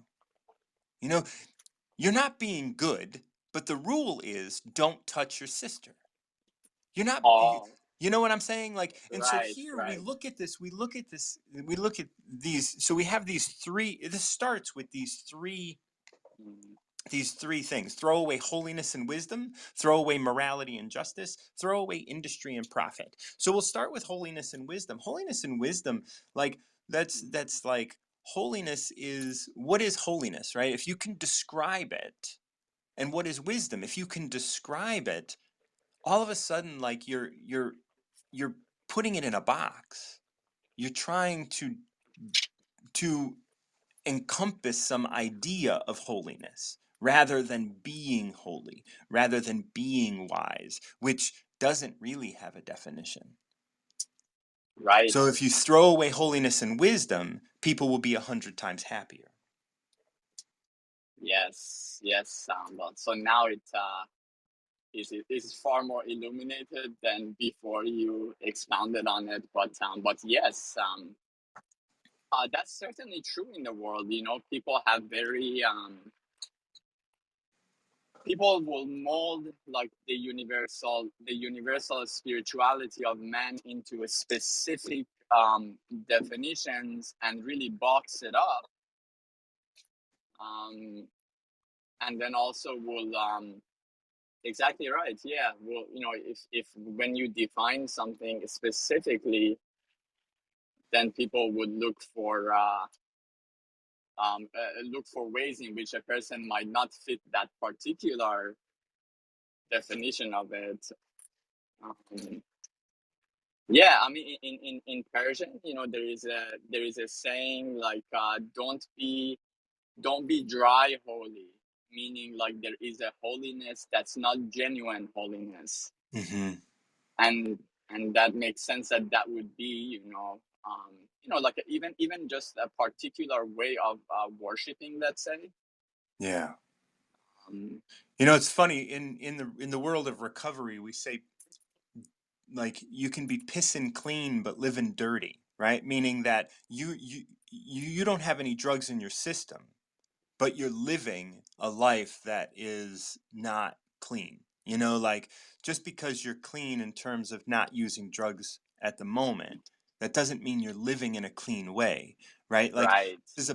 A: You're not being good, but the rule is don't touch your sister. You're not,
C: oh,
A: you know what I'm saying? Like, and so
C: right,
A: here
C: right.
A: we look at these, so we have these three, this starts with
C: Mm,
A: these three things: throw away holiness and wisdom, throw away morality and justice, throw away industry and profit. So we'll start with holiness and wisdom. Holiness and wisdom, like, that's like, holiness is, what is holiness, right? If you can describe it. And what is wisdom? If you can describe it, all of a sudden, like, you're putting it in a box. You're trying to encompass some idea of holiness rather than being holy, rather than being wise, which doesn't really have a definition.
C: right.
A: So if you throw away holiness and wisdom, people will be 100 times happier.
C: Yes, yes. But so now it is far more illuminated than before you expounded on it. But yes, that's certainly true in the world. People have people will mold like the universal spirituality of man into a specific definitions and really box it up. Um, and then also will exactly right. Yeah. Well, if when you define something specifically, then people would look for ways in which a person might not fit that particular definition of it. Um, yeah, I mean, in Persian, there is a saying like, don't be dry holy, meaning like there is a holiness that's not genuine holiness.
A: Mm-hmm.
C: and that makes sense that that would be, like even just a particular way of worshiping, let's say.
A: Yeah.
C: um,
A: It's funny in the world of recovery, we say like you can be pissing clean but living dirty, right? Meaning that you don't have any drugs in your system, but you're living a life that is not clean. Like just because you're clean in terms of not using drugs at the moment, that doesn't mean you're living in a clean way, right? Like
C: right,
A: this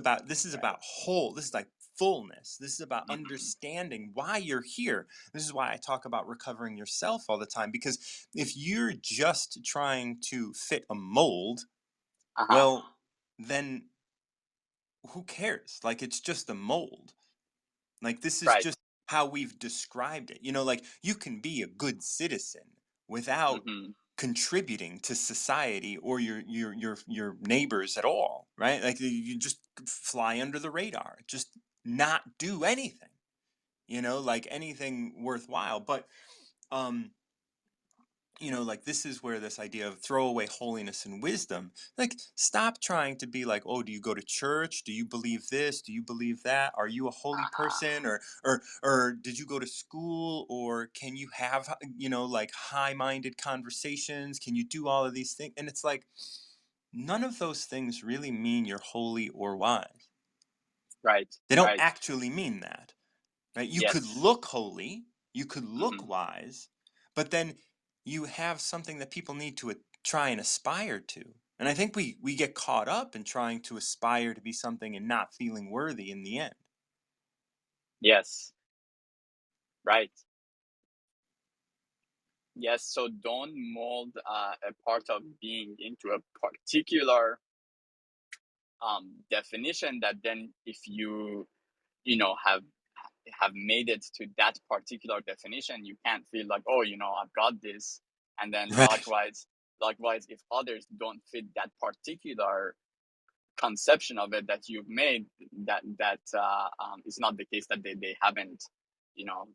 A: is about
C: right.
A: whole. This is like fullness. This is about
C: Hmm.
A: understanding why you're here. This is why I talk about recovering yourself all the time, because if you're just trying to fit a mold,
C: Uh-huh.
A: well, then who cares? Like it's just a mold. Like this is
C: Right.
A: just how we've described it. Like you can be a good citizen without
C: Hmm.
A: contributing to society or your neighbors at all, right? Like you just fly under the radar, just not do anything, like anything worthwhile. But um like this is where this idea of throw away holiness and wisdom, like stop trying to be like, oh, do you go to church, do you believe this, do you believe that, are you a holy
C: Uh-huh.
A: person, or did you go to school, or can you have like high-minded conversations, can you do all of these things? And it's like none of those things really mean you're holy or wise.
C: Right,
A: They don't
C: right.
A: actually mean that. Right? You could
C: Yes.
A: look holy, you could look
C: Hmm.
A: wise, but then you have something that people need to try and aspire to. And I think we get caught up in trying to aspire to be something and not feeling worthy in the end.
C: Yes. Right. Yes. So don't mold a part of being into a particular definition that then if you have made it to that particular definition, you can't feel like, oh, I've got this. And then
A: Right.
C: likewise, if others don't fit that particular conception of it that you've made, that is not the case, that they haven't, you know,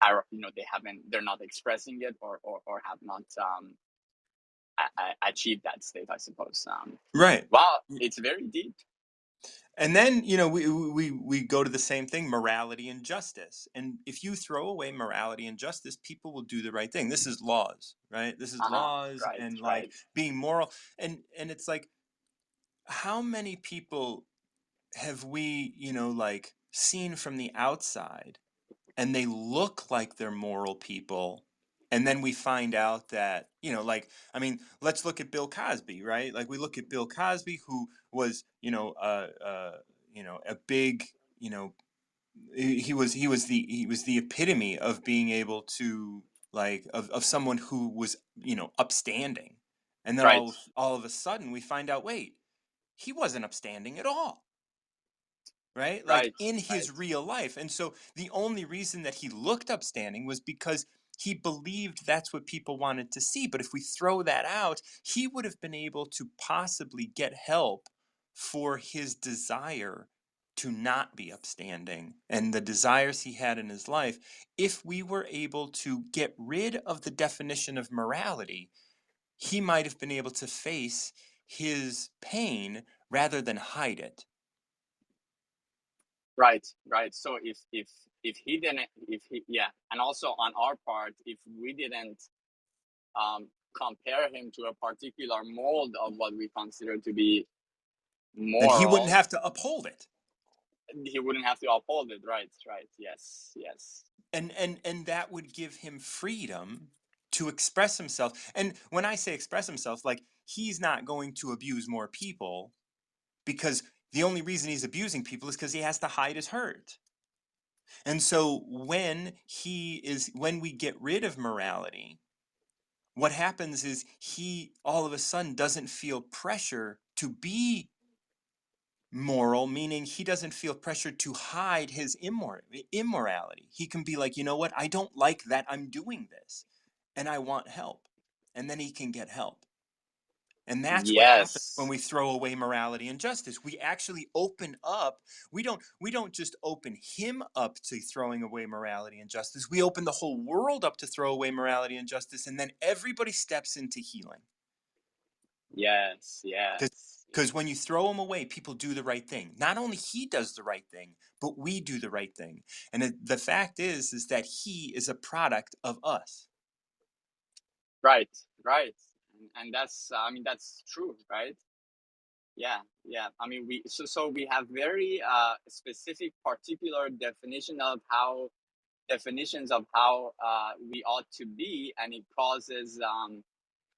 C: they're not expressing it, or have not achieved that state, I suppose.
A: Right.
C: Wow, it's very deep.
A: And then, we go to the same thing, morality and justice. And if you throw away morality and justice, people will do the right thing. This is laws, right? This is
C: Uh-huh.
A: laws
C: Right,
A: and like
C: right,
A: being moral. And it's like, how many people have we, like seen from the outside and they look like they're moral people? And then we find out that, like, I mean, let's look at Bill Cosby, right? Like we look at Bill Cosby, who was, a big, you know, he was the epitome of being able to like of someone who was, upstanding. And then
C: right,
A: all of a sudden we find out, wait, he wasn't upstanding at all, right? Like
C: right,
A: in
C: right,
A: his real life. And so the only reason that he looked upstanding was because he believed that's what people wanted to see. But if we throw that out, he would have been able to possibly get help for his desire to not be upstanding and the desires he had in his life. If we were able to get rid of the definition of morality, he might have been able to face his pain rather than hide it.
C: right, right. So if he didn't, if he yeah, and also on our part, if we didn't compare him to a particular mold of what we consider to be
A: Then he wouldn't
C: moral,
A: have to uphold it.
C: he wouldn't have to uphold it. Right, right. Yes, yes.
A: And that would give him freedom to express himself. And when I say express himself, like he's not going to abuse more people, because the only reason he's abusing people is because he has to hide his hurt. And so when we get rid of morality, what happens is he all of a sudden doesn't feel pressure to be moral, meaning he doesn't feel pressure to hide his immorality. He can be like, you know what, I don't like that I'm doing this and I want help. And then he can get help. And that's what happens when
C: Yes.
A: we throw away morality and justice. We actually open up. We don't just open him up to throwing away morality and justice. We open the whole world up to throw away morality and justice, and then everybody steps into healing.
C: Yes. Yes.
A: Because when you throw him away, people do the right thing. Not only he does the right thing, but we do the right thing. And the fact is that he is a product of us.
C: Right. Right. And that's, I mean, that's true, right? Yeah. Yeah. I mean, so we have very specific, particular definitions of how we ought to be, and it causes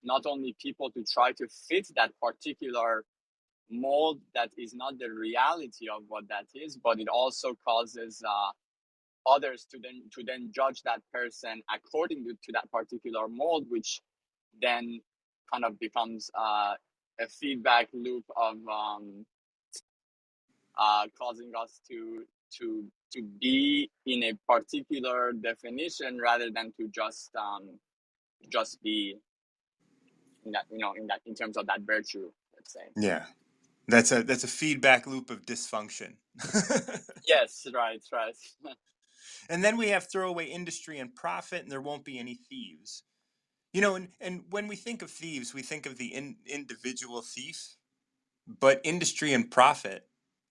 C: not only people to try to fit that particular mold that is not the reality of what that is, but it also causes others to then judge that person according to that particular mold, which then kind of becomes a feedback loop of causing us to be in a particular definition rather than to just be in that, in terms of that virtue, let's say.
A: Yeah. That's a feedback loop of dysfunction.
C: Yes, right, right.
A: And then we have throwaway industry and profit, and there won't be any thieves. And when we think of thieves, we think of the individual thief, but industry and profit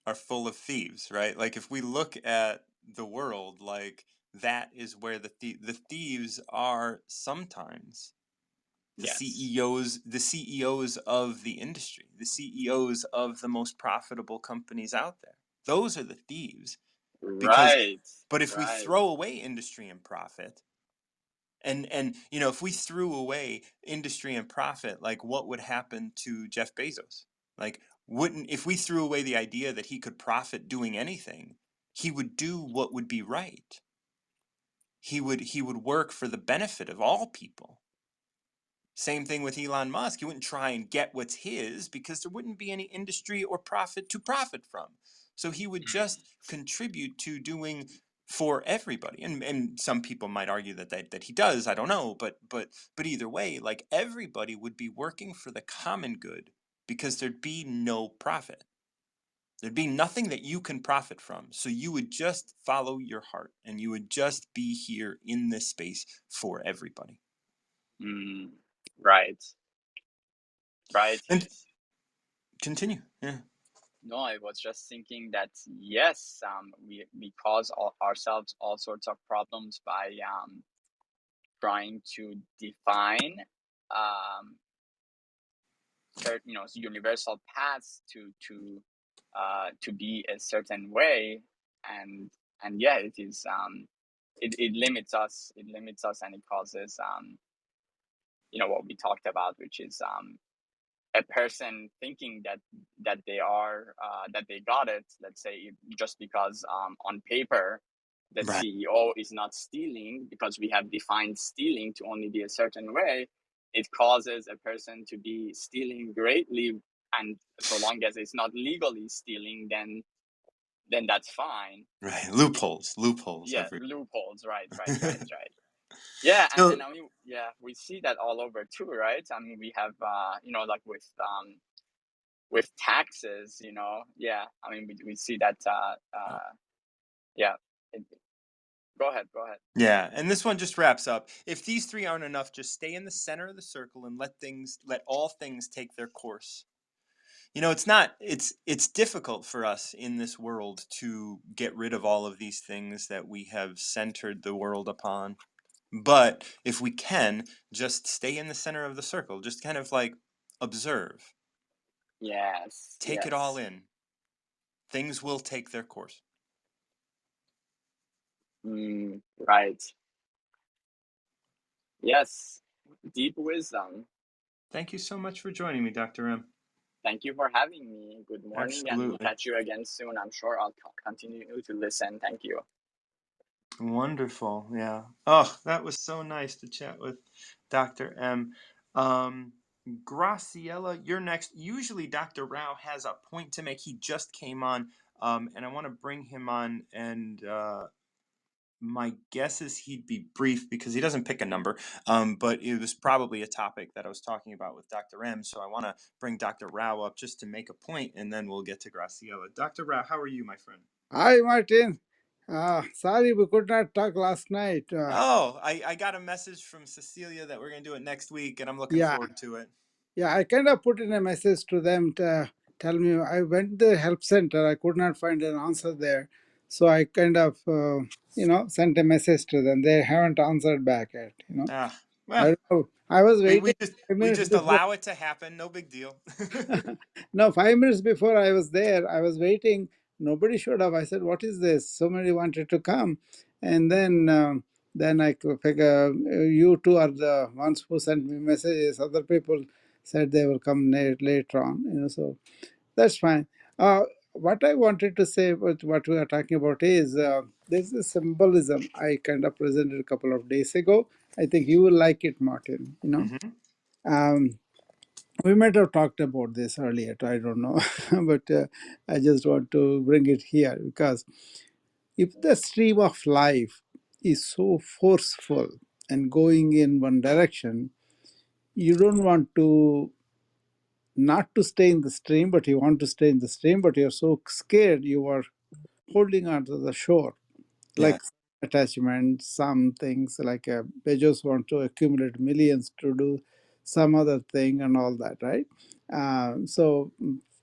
A: are full of thieves, right? Like if we look at the world, like that is where the thieves are sometimes the
C: Yes.
A: CEOs of the industry, the CEOs of the most profitable companies out there. Those are the thieves because
C: Right,
A: but if we
C: right.
A: throw away industry and profit, and if we threw away industry and profit, like what would happen to Jeff Bezos? Like wouldn't if we threw away the idea that he could profit doing anything, he would do what would be right. He would work for the benefit of all people. Same thing with Elon Musk. He wouldn't try and get what's his because there wouldn't be any industry or profit to profit from. So he would just contribute to doing for everybody. And some people might argue that he does. I don't know, but either way, like everybody would be working for the common good because there'd be no profit. There'd be nothing that you can profit from. So you would just follow your heart and you would just be here in this space for everybody.
C: Mm, right, right.
A: And
C: Yes.
A: continue. Yeah.
C: No, I was just thinking that yes, we cause ourselves all sorts of problems by trying to define um, certain, universal paths to be a certain way, and yeah, it is it limits us. It limits us, and it causes what we talked about, which is a person thinking that they got it. Let's say just because on paper the
A: Right.
C: CEO is not stealing, because we have defined stealing to only be a certain way, it causes a person to be stealing greatly, and so long as it's not legally stealing, then that's fine.
A: Right. Loopholes
C: Yeah,
A: every.
C: loopholes. Right, right, right, right. Yeah, and
A: So
C: I mean, yeah, we see that all over too, right? I mean, we have like with taxes, yeah, I mean, we see that yeah. it, Go ahead, go ahead.
A: yeah, and this one just wraps up. If these three aren't enough, just stay in the center of the circle and let all things take their course. It's not it's difficult for us in this world to get rid of all of these things that we have centered the world upon. But if we can, just stay in the center of the circle, just kind of like observe,
C: Yes,
A: take it all
C: yes.
A: in. Things will take their course.
C: Right. Yes. Deep wisdom.
A: Thank you so much for joining me, Dr. M.
C: Thank you for having me. Good morning, and
A: Absolutely.
C: catch you again soon. I'm sure I'll continue to listen. Thank you.
A: Wonderful. Yeah. Oh, that was so nice to chat with Dr. M. Um, Graciela, you're next. Usually Dr. Rao has a point to make. He just came on, and I want to bring him on and My guess is he'd be brief because he doesn't pick a number. But it was probably a topic that I was talking about with Dr. M. So I want to bring Dr. Rao up just to make a point, and then we'll get to Graciela. Dr. Rao, how are you, my friend?
D: Hi, Martin. Sorry we could not talk last night.
A: Oh, I got a message from Cecilia that we're going to do it next week, and I'm looking
D: Yeah,
A: forward to it.
D: yeah, I kind of put in a message to them to tell me I went to the help center. I could not find an answer there. So I kind of, sent a message to them. They haven't answered back yet,
A: Ah,
D: I
A: well,
D: don't know. I was
A: we,
D: waiting
A: we just
D: 5 minutes before.
A: allow it to happen. No big deal.
D: No, 5 minutes before I was there, I was waiting. Nobody showed up. I said, "What is this?" So many wanted to come, and then I could figure you two are the ones who sent me messages. Other people said they will come later on. So that's fine. What I wanted to say, with what we are talking about, is there's a symbolism I kind of presented a couple of days ago. I think you will like it, Martin.
A: Hmm.
D: Um, we might have talked about this earlier, I don't know, but I just want to bring it here because if the stream of life is so forceful and going in one direction, you don't want to not to stay in the stream, but you want to stay in the stream, but you're so scared you are holding onto the shore,
A: Yeah.
D: like attachment, some things like Bezos want to accumulate millions to do some other thing and all that, right? So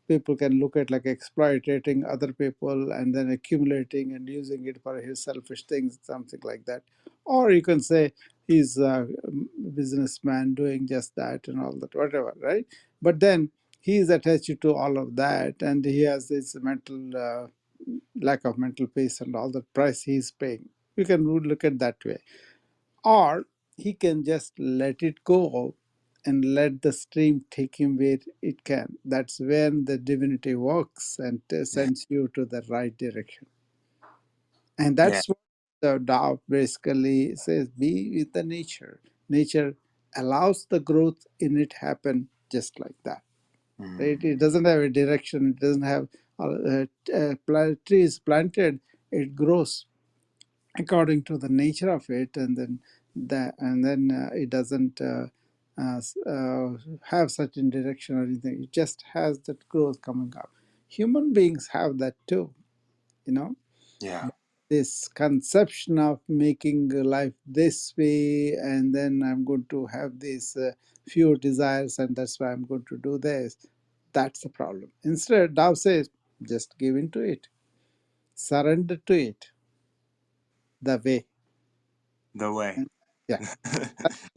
D: people can look at like exploiting other people and then accumulating and using it for his selfish things, something like that. Or you can say he's a businessman doing just that and all that, whatever, right? But then he is attached to all of that and he has this mental lack of mental peace and all the price he's paying. You can look at that way. Or he can just let it go and let the stream take him where it can. That's when the divinity works and
A: Yeah.
D: sends you to the right direction. And
A: Yeah.
D: that's what the Tao basically says, be with the nature. Nature allows the growth in it happen just like that. Right? It
A: Mm.
D: doesn't have a direction. It doesn't have trees planted. It grows according to the nature of it, and then it doesn't have certain direction or anything. It just has that growth coming up. Human beings have that too, you know.
A: Yeah.
D: This conception of making life this way, and then I'm going to have these few desires, and that's why I'm going to do this. That's the problem. Instead, Tao says, just give in to it, surrender to it, the way.
A: The way.
D: Yeah,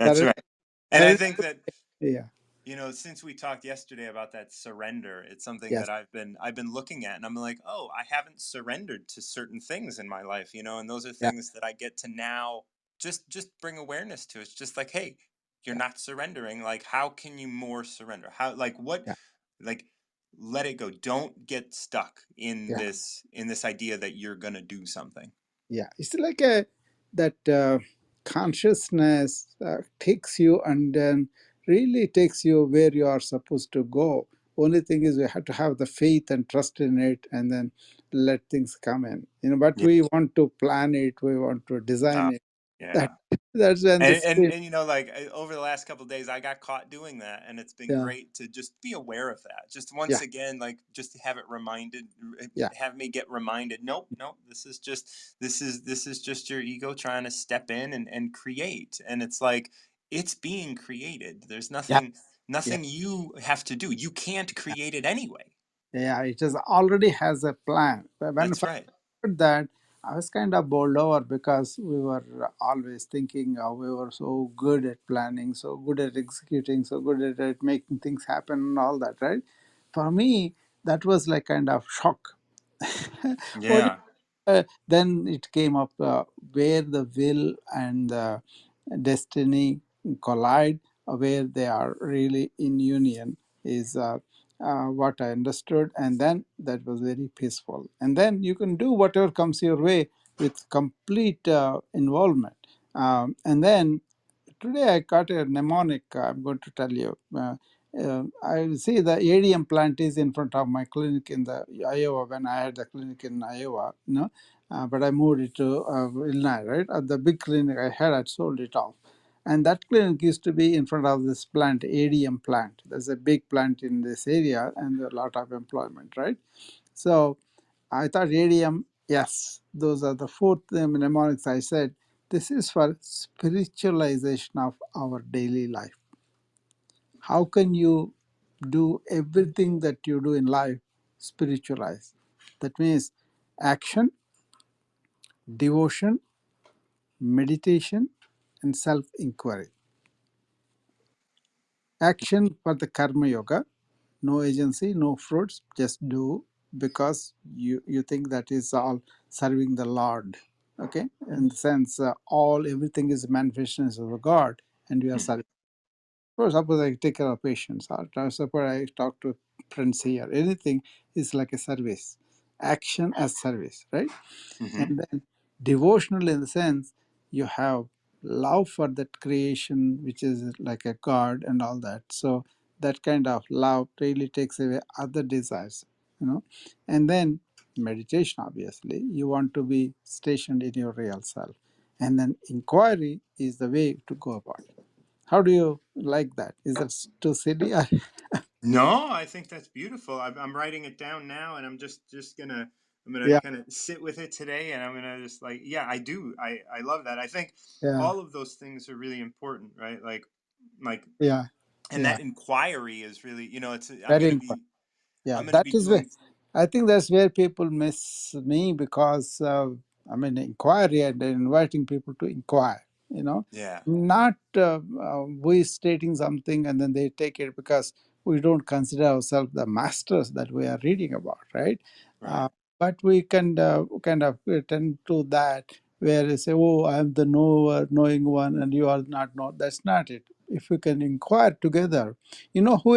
A: That's
D: surrender,
A: right. And I
D: surrender.
A: think that,
D: Yeah,
A: since we talked yesterday about that surrender, it's something
D: yes,
A: that I've been looking at, and I'm like, oh, I haven't surrendered to certain things in my life, and those are
D: yeah,
A: things that I get to now just bring awareness to. It's just like, hey, you're
D: yeah,
A: not surrendering. Like, how can you more surrender? How, like, what,
D: yeah,
A: like, let it go. Don't get stuck in
D: yeah,
A: this idea that you're gonna do something.
D: yeah. It's like a that consciousness takes you and then really takes you where you are supposed to go. Only thing is we have to have the faith and trust in it, and then let things come in. But
A: Yeah.
D: we want to plan it, we want to design
A: Uh,
D: it. That
A: yeah.
D: that's when the stream.
A: And over the last couple of days I got caught doing that, and it's been
D: Yeah,
A: great to just be aware of that. Just
D: yeah,
A: once again, like, just to have it reminded,
D: yeah,
A: have me get reminded, nope, nope, this is just your ego trying to step in and create. And it's like, it's being created. There's
D: yeah, yeah.
A: nothing you have to do. You can't create it anyway.
D: Yeah, it is already has a plan. But when
A: That's
D: I
A: right.
D: heard that, I was kind of bowled over because we were always thinking we were so good at planning, so good at executing, so good at making things happen and all that, right? For me, that was like kind of shock. What
A: Yeah.
D: then it came up where the will and the destiny collide, where they are really in union is what I understood, and then that was very peaceful. And then you can do whatever comes your way with complete involvement. And then today I got a mnemonic. I'm going to tell you. I see the ADM plant is in front of my clinic in the Iowa when I had the clinic in Iowa, but I moved it to Illinois, right? At the big clinic I had, I sold it off. And that clinic used to be in front of this plant, ADM plant. There's a big plant in this area and a lot of employment, right? So I thought ADM, yes, those are the four mnemonics I said. This is for spiritualization of our daily life. How can you do everything that you do in life spiritualized? That means action, devotion, meditation, and self inquiry. Action for the karma yoga, no agency, no fruits, just do because you think that is all serving the Lord. Okay, in the sense, everything is manifestations of God, and you are serving. For suppose I take care of patients, or suppose I talk to friends here. Anything is like a service, action as service, right?
A: Mm-hmm.
D: And then devotional in the sense you have love for that creation, which is like a God and all that. So that kind of love really takes away other desires. And then meditation, obviously, you want to be stationed in your real self. And then inquiry is the way to go about it. How do you like that? Is that too silly?
A: No, I think that's beautiful. I'm writing it down now, and I'm gonna
D: Yeah,
A: kind of sit with it today, and I'm gonna just like, yeah, I do. I love that. I think
D: yeah,
A: all of those things are really important, right? Like,
D: yeah,
A: and
D: yeah.
A: that inquiry is really, it's.
D: Very important. Yeah,
A: I'm gonna
D: that
A: be
D: is where
A: doing.
D: I think that's where people miss me because inquiry and inviting people to inquire.
A: Yeah.
D: Not we stating something and then they take it because we don't consider ourselves the masters that we are reading about, right?
A: Right.
D: Uh, but we can kind of tend to that where they say, "Oh, I am the knower, knowing one, and you are not know." That's not it. If we can inquire together, who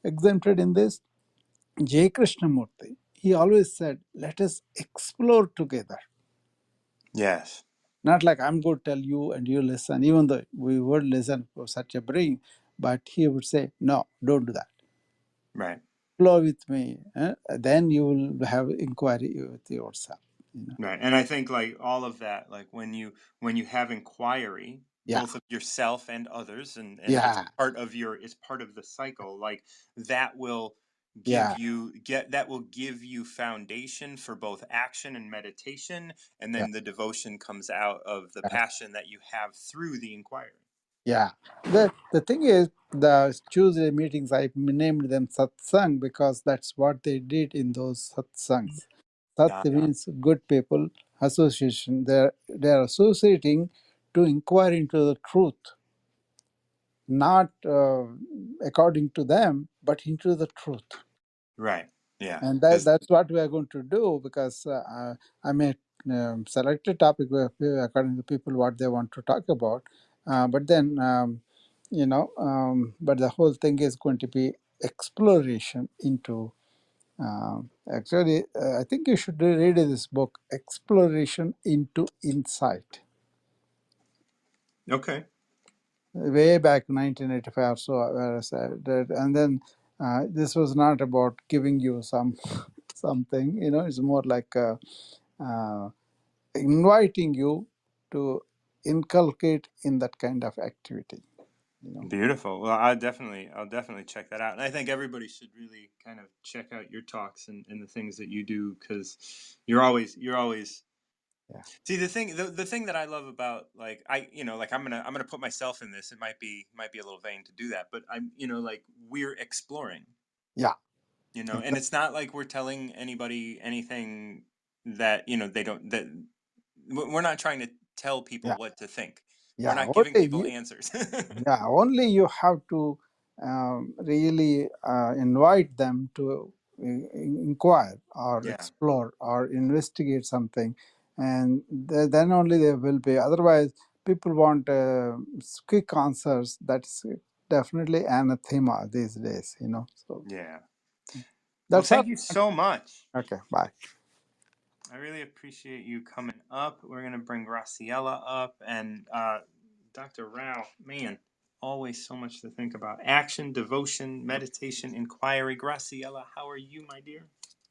D: exempted in this? J. Krishnamurti. He always said, let us explore together.
A: Yes.
D: Not like I'm going to tell you and you listen, even though we would listen for such a bring, but he would say, no, don't do that.
A: Right.
D: Explore with me. Then you will have inquiry with yourself.
A: Right. And I think like all of that, like when you have inquiry,
D: Yeah,
A: both of yourself and others, and
D: yeah,
A: it's part of the cycle, like that will
D: yeah,
A: give you foundation for both action and meditation, and
D: yeah.
A: then the devotion comes out of the
D: Yeah.
A: passion that you have through the inquiry.
D: Yeah. The thing is, the Tuesday meetings, I named them satsang because that's what they did in those satsangs. Sat
A: Ah,
D: means good people, association. They're associating to inquire into the truth, not according to them, but into the truth.
A: right. Yeah.
D: And
A: Because
D: that's what we are going to do because I may select a topic according to people what they want to talk about, but then but the whole thing is going to be exploration into. Actually, I think you should read this book, Exploration into Insight.
A: okay.
D: Way back 1985 or so, where I said that, and then this was not about giving you something, it's more like uh, inviting you to inculcate in that kind of activity.
A: Beautiful. Well, I'll definitely check that out. And I think everybody should really kind of check out your talks and the things that you do because you're always
D: Yeah,
A: see the thing that I love about like like I'm gonna put myself in this. It might be a little vain to do that, but I'm like we're exploring,
D: yeah,
A: and it's not like we're telling anybody anything that they don't that we're not trying to tell people
D: yeah,
A: what to think. We're
D: yeah.
A: not giving
D: Only
A: people
D: you,
A: answers.
D: yeah, only you have to really invite them to inquire or
A: Yeah.
D: explore or investigate something, and then only they will be. Otherwise, people want quick answers. That's definitely anathema these days. So
A: Yeah. Well,
D: that's all.
A: thank you so much.
D: Okay, bye.
A: I really appreciate you coming up. We're gonna bring Graciela up and Dr. Rao. Man, always so much to think about. Action, devotion, meditation, inquiry. Graciela, how are you, my dear?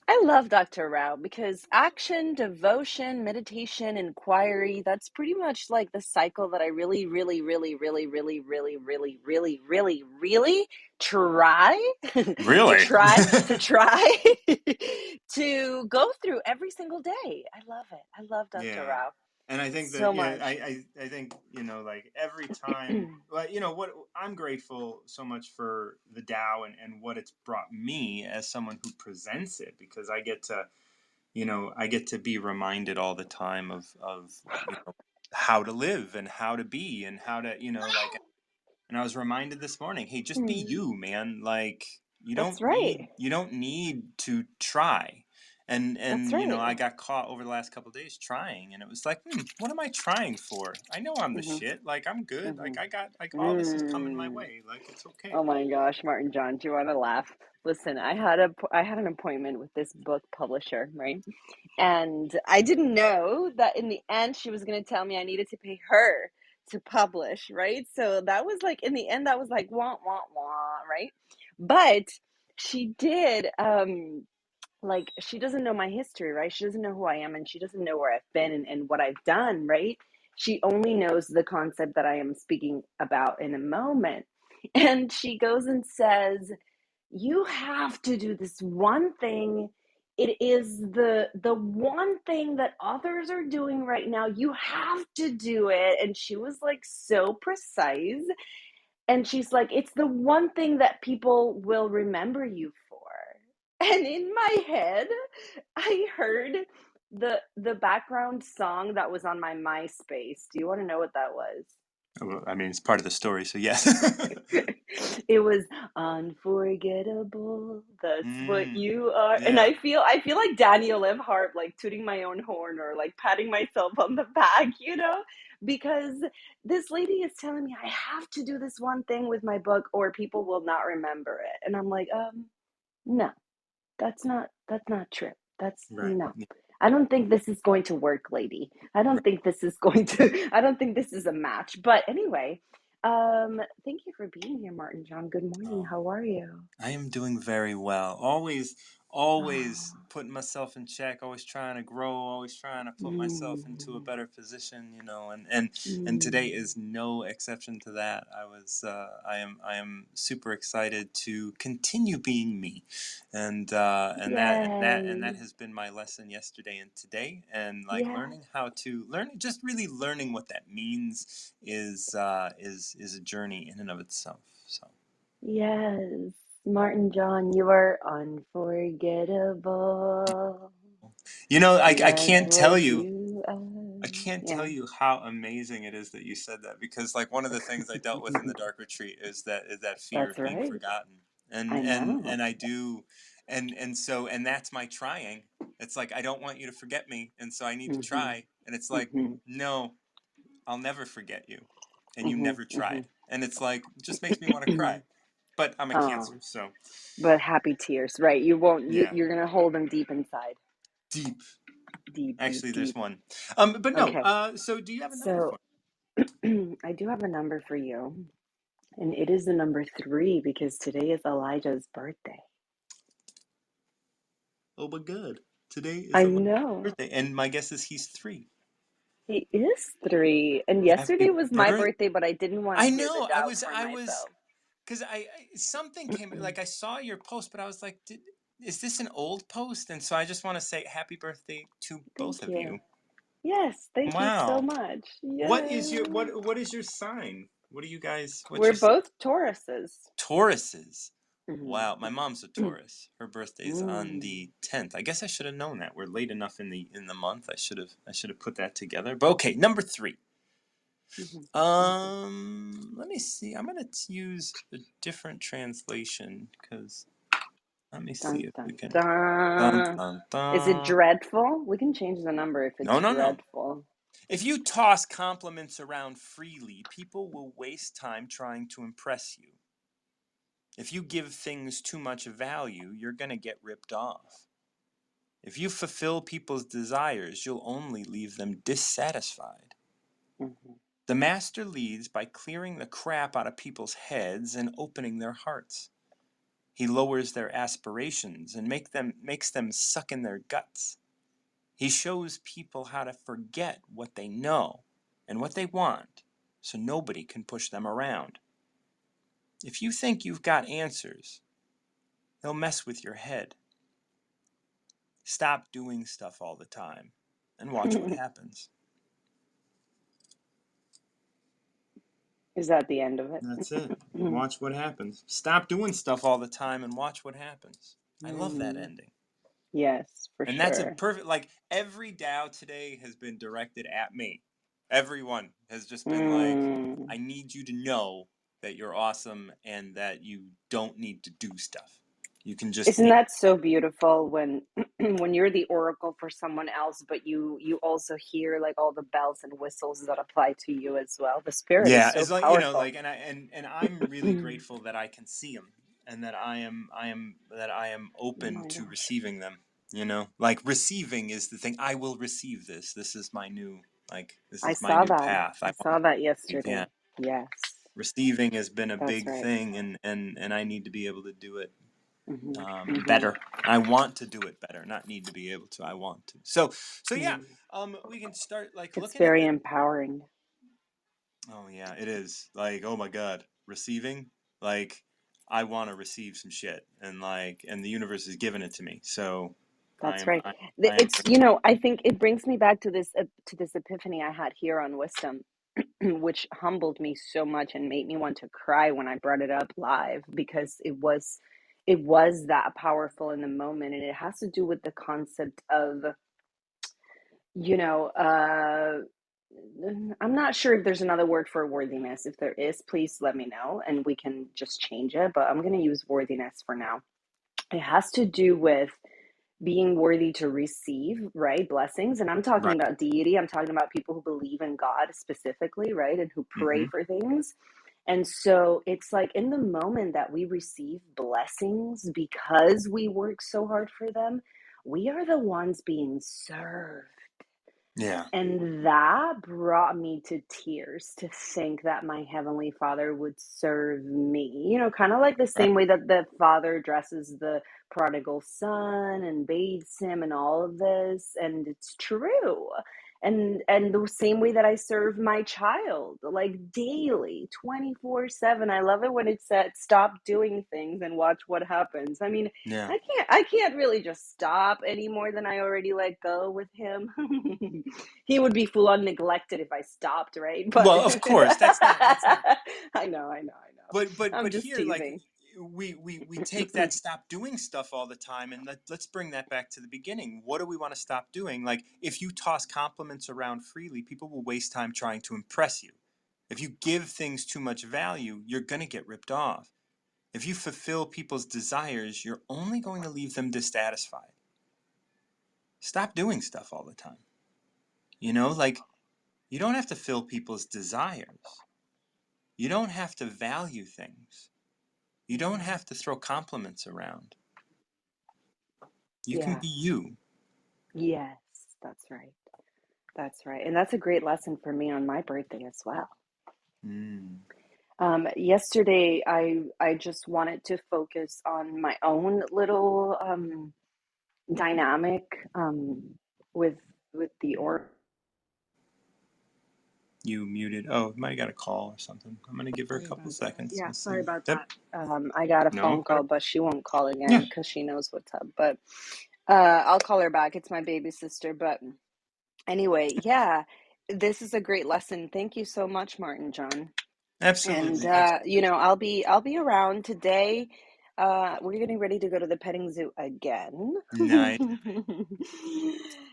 E: I love Dr. Rao because action, devotion, meditation, inquiry, that's pretty much like the cycle that I really, really, really, really, really, really, really, really, really, really try to
A: Really?
E: try to try to go through every single day. I love it. I love Dr.
A: Yeah.
E: Rao
A: And I think
E: so
A: that, yeah,
E: much.
A: I think, like every time, well, what I'm grateful so much for the Tao and what it's brought me as someone who presents it, because I get to be reminded all the time of how to live and how to be and how to, like, and I was reminded this morning, hey, just be
E: Mm,
A: you, man. Like,
E: that's right.
A: you don't need to try.
E: That's
A: And
E: right.
A: I got caught over the last couple of days trying, and it was like, what am I trying for? I know I'm the
E: hmm
A: shit. Like, I'm good.
E: hmm
A: Like, I got, like, all this is coming my
E: Mm.
A: way. Like, it's okay.
E: Oh my gosh, Martin John, do you want to laugh? Listen, I had an appointment with this book publisher, right? And I didn't know that in the end she was going to tell me I needed to pay her to publish, right? So that was like in the end that was like wah wah wah, right? But she did like she doesn't know my history, right? She doesn't know who I am and she doesn't know where I've been and what I've done, right? She only knows the concept that I am speaking about in a moment. And she goes and says, "You have to do this one thing. It is the one thing that others are doing right now. You have to do it." And she was like so precise. And she's like, "It's the one thing that people will remember you for." And in my head, I heard the background song that was on my MySpace. Do you want to know what that was?
A: Well, I mean, it's part of the story, so yes.
E: It was unforgettable. That's what
A: Mm,
E: you are. And
A: yeah.
E: I feel like Daniel Evhart, like tooting my own horn or like patting myself on the back, because this lady is telling me I have to do this one thing with my book or people will not remember it. And I'm like, no, that's not true. That's
A: Right.
E: no. I don't think this is going to work, lady. I don't think this is a match. But anyway, thank you for being here, Martin John. Good morning.
A: Oh.
E: How are you?
A: I am doing very well. Always
E: Oh,
A: putting myself in check, always trying to grow, always trying to put myself into a
E: mm,
A: better position, and today
E: mm.
A: is no exception to that. I am super excited to continue being me. And that
E: Yay.
A: has been my lesson yesterday and today, and like
E: Yeah.
A: just really learning what that means is a journey in and of itself. So
E: Yes. Martin John, you are unforgettable.
A: I
E: That's
A: can't tell
E: what
A: you.
E: you are.
A: I can't tell
E: Yeah,
A: you how amazing it is that you said that, because like one of the things I dealt with in the dark retreat is that fear
E: that's
A: of being
E: right.
A: forgotten. And
E: I
A: and
E: know.
A: and I do and that's my trying. It's like, I don't want you to forget me, and so I need to
E: hmm
A: try. And it's like,
E: hmm
A: no, I'll never forget you. And you
E: hmm
A: never
E: hmm
A: tried. And it's like, it just makes me want to cry. But I'm a
E: Oh,
A: Cancer, so
E: but happy tears, right? You won't.
A: yeah.
E: You're gonna hold them deep inside,
A: Deep.
E: deep, deep,
A: Actually, there's
E: deep.
A: one. But no,
E: Okay,
A: so do you have a number
E: so
A: for
E: I do have a number for you, and it is the number 3 because today is Elijah's birthday.
A: Oh my God. Today is
E: I
A: Elijah's
E: know
A: birthday, and my guess is he's 3.
E: he is 3, and yesterday
A: Happy
E: was my
A: birth!
E: birthday, but I didn't want to
A: I
E: hear the
A: know.
E: Tao for
A: I was,
E: myself.
A: because something came, like I saw your post, but I was like, is this an old post? And so I just want to say happy birthday to both
E: Thank
A: of
E: you.
A: you.
E: Yes, thank you so
A: Wow.
E: much.
A: What
E: Yes,
A: is what is your sign? What are you guys? What's
E: we're
A: your sign?
E: both Tauruses.
A: Tauruses.
E: hmm
A: Wow, my mom's a Taurus. Her birthday's on
E: Mm.
A: the 10th. I guess I should have known that. We're late enough in the month. I should have put that together. But okay, number 3.
E: Mhm, mhm.
A: Let me see. I'm gonna use a different translation, because let me see
E: Dun
A: if we
E: dun
A: can. Dun
E: dun.
A: dun
E: Is it
A: dun.
E: dreadful? We can change the number if
A: No,
E: it's
A: no, no.
E: dreadful.
A: If you toss compliments around freely, people will waste time trying to impress you. If you give things too much value, you're gonna get ripped off. If you fulfill people's desires, you'll only leave them dissatisfied.
E: Mhm.
A: The master leads by clearing the crap out of people's heads and opening their hearts. He lowers their aspirations and makes them suck in their guts. He shows people how to forget what they know and what they want, so nobody can push them around. If you think you've got answers, he'll mess with your head. Stop doing stuff all the time and watch what happens.
E: Is that the end of it?
A: That's it. Watch what happens. Stop doing stuff all the time and watch what happens. I love that ending.
E: Yes, for
A: And that's a
E: sure.
A: perfect, like, every Tao today has been directed at me. Everyone has just been like, I need you to know that you're awesome and that you don't need to do stuff. You can just
E: Isn't
A: be.
E: that so beautiful when when you're the oracle for someone else, but you also hear like all the bells and whistles that apply to you as well? The spirit is
A: Yeah,
E: so
A: it's like,
E: powerful.
A: like, and I'm really grateful that I can see them and that I am
E: Oh
A: open
E: my
A: to
E: gosh.
A: receiving them. Like receiving is the thing. I will receive this. This is my new, like, this
E: I
A: is my
E: saw
A: new
E: that.
A: path. I
E: I
A: want
E: saw that
A: to receive. Yeah,
E: yesterday. Yes,
A: receiving has been a
E: that's
A: big
E: right.
A: thing, and I need to be able to do it
E: Mm-hmm.
A: better. I want to do it better, not need to be able to. I want to. So yeah, we can start like
E: It's
A: looking at
E: very
A: this.
E: empowering.
A: Oh yeah, it is. Like, oh my God, receiving. Like, I want to receive some shit, and the universe is giving it to me. So I
E: That's
A: am.
E: right.
A: I am.
E: It's, I think it brings me back to this epiphany I had here on wisdom, which humbled me so much and made me want to cry when I brought it up live, because it was that powerful in the moment, and it has to do with the concept of, you know, I'm not sure if there's another word for worthiness. If there is, please let me know and we can just change it, but I'm going to use worthiness for now. It has to do with being worthy to receive, right? Blessings. And I'm talking
A: Right.
E: about deity. I'm talking about people who believe in God specifically, right? And who pray
A: Mm-hmm.
E: for things. And so it's like in the moment that we receive blessings because we work so hard for them, we are the ones being served.
A: Yeah.
E: And that brought me to tears to think that my Heavenly Father would serve me. Kind of like the
A: Right.
E: same way that the Father dresses the prodigal son and bathes him and all of this. And it's true. And the same way that I serve my child, like daily, 24/7. I love it when it said, stop doing things and watch what happens. I mean,
A: Yeah.
E: I can't really just stop any more than I already let go with him. He would be full on neglected if I stopped, right? But
A: Well, of course, that's not.
E: I know. I'm
A: But
E: just
A: here, like,
E: teasing.
A: we take that stop doing stuff all the time, and let's bring that back to the beginning. What do we want to stop doing? Like, if you toss compliments around freely, people will waste time trying to impress you. If you give things too much value, you're going to get ripped off. If you fulfill people's desires, you're only going to leave them dissatisfied. Stop doing stuff all the time. Like, you don't have to fill people's desires. You don't have to value things. You don't have to throw compliments around. You can
E: Yeah.
A: be you.
E: Yes, that's right. That's right. And that's a great lesson for me on my birthday as well.
A: Mm.
E: Yesterday, I just wanted to focus on my own little dynamic with the or.
A: You muted. Oh, might have got a call or something. I'm going to give her a
E: Sorry
A: couple
E: about that.
A: seconds.
E: Yeah,
A: Let's
E: sorry
A: see.
E: about
A: Yep.
E: that. I got a
A: No,
E: phone
A: good.
E: call, but she won't call again
A: Yeah.
E: because she knows what's up. But I'll call her back. It's my baby sister. But anyway, yeah, this is a great lesson. Thank you so much, Martin John. And
A: Absolutely. Absolutely.
E: I'll be around today. We're getting ready to go to the petting zoo again.
A: Nice.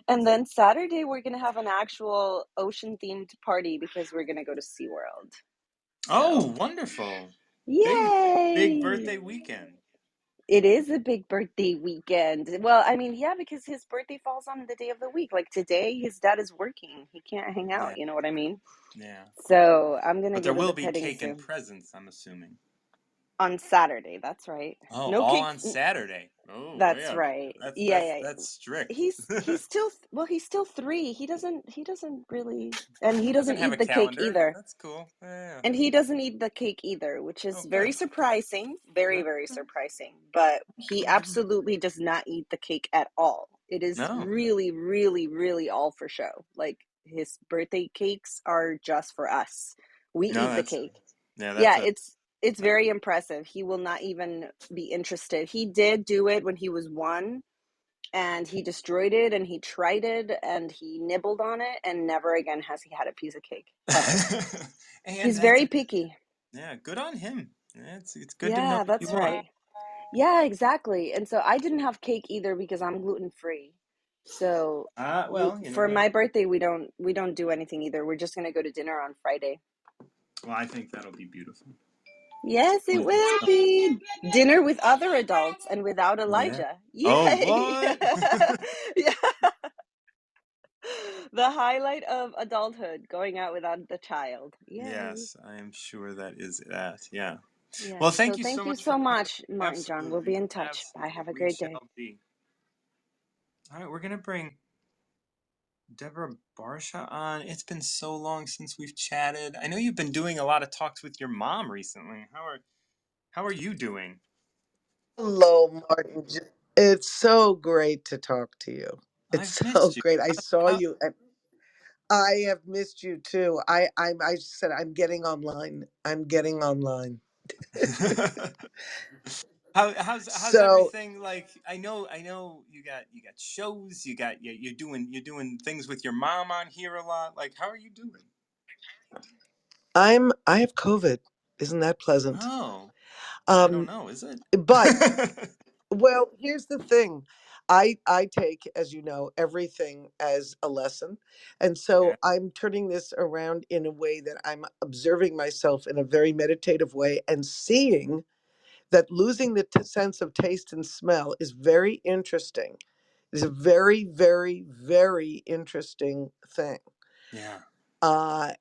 E: And then Saturday we're gonna have an actual ocean themed party because we're gonna go to SeaWorld.
A: Oh,
E: So
A: wonderful. Big
E: yay!
A: birthday weekend.
E: It is a big birthday weekend. Well, I mean, yeah, because his birthday falls on the day of the week. Like today, his dad is working. He can't hang out,
A: Yeah.
E: you know what I mean?
A: Yeah.
E: So I'm gonna
A: But
E: go
A: there
E: to the
A: will be
E: petting
A: cake and
E: zoo.
A: presents, I'm assuming.
E: On Saturday, that's right.
A: Oh,
E: No
A: all
E: cake.
A: on Saturday. Oh
E: That's
A: man,
E: right.
A: that's
E: Yeah,
A: that's
E: yeah.
A: that's strict.
E: He's still well, he's still 3. He doesn't really, and he doesn't
A: Doesn't have
E: eat
A: a
E: the cake
A: calendar.
E: either.
A: That's cool. Yeah.
E: And he doesn't eat the cake either, which is
A: Oh,
E: very
A: good.
E: surprising, very, very
A: Okay.
E: surprising. But he absolutely does not eat the cake at all. It is
A: No,
E: really, really, really all for show. Like his birthday cakes are just for us. We
A: no,
E: eat the
A: that's
E: cake.
A: yeah, that's
E: Yeah,
A: a
E: it's very impressive. He will not even be interested. He did do it when he was 1, and he destroyed it, and he tried it, and he nibbled on it, and never again has he had a piece of cake ever.
A: and
E: He's very
A: that's
E: picky.
A: yeah, good on him. Yeah, it's good to know
E: Yeah,
A: what you
E: that's
A: want.
E: right. Yeah, exactly. And so I didn't have cake either because I'm gluten free. So
A: Well, you know
E: for
A: what?
E: my birthday we don't do anything either. We're just gonna go to dinner on Friday.
A: Well, I think that'll be beautiful.
E: Yes, it
A: It's
E: will be dinner with other adults and without
A: yeah.
E: Elijah.
A: Oh,
E: Yay!
A: what?
E: Yeah. The highlight of adulthood, going out without the child. Yay.
A: Yes, I am sure that is that. Yeah. Well,
E: Yes. So
A: thank you so
E: thank you
A: much for
E: so
A: coming.
E: much, Martin John. We'll be
A: Absolutely,
E: in touch. Bye.
A: absolutely.
E: Have a
A: We
E: great day.
A: shall be. All right, we're gonna bring Deborah Barsha on. It's been so long since we've chatted. I know you've been doing a lot of talks with your mom recently. How are you doing?
F: Hello, Martin. It's so great to talk to you. It's
A: I've
F: so
A: missed you.
F: great. I saw
A: How,
F: you, and I have missed you too. I said I'm getting online. I'm getting online.
A: how's
F: So
A: everything like? I know you got shows, you're doing things with your mom on here a lot. Like how are you doing?
F: I have COVID. Isn't that pleasant?
A: Oh, I don't
F: Um,
A: know, is it?
F: but well, here's the thing. I take, as you know, everything as a lesson. And
A: Yeah.
F: so I'm turning this around in a way that I'm observing myself in a very meditative way and seeing that losing the sense of taste and smell is very interesting. It's a very, very, very interesting thing.
A: Yeah.
F: Uh,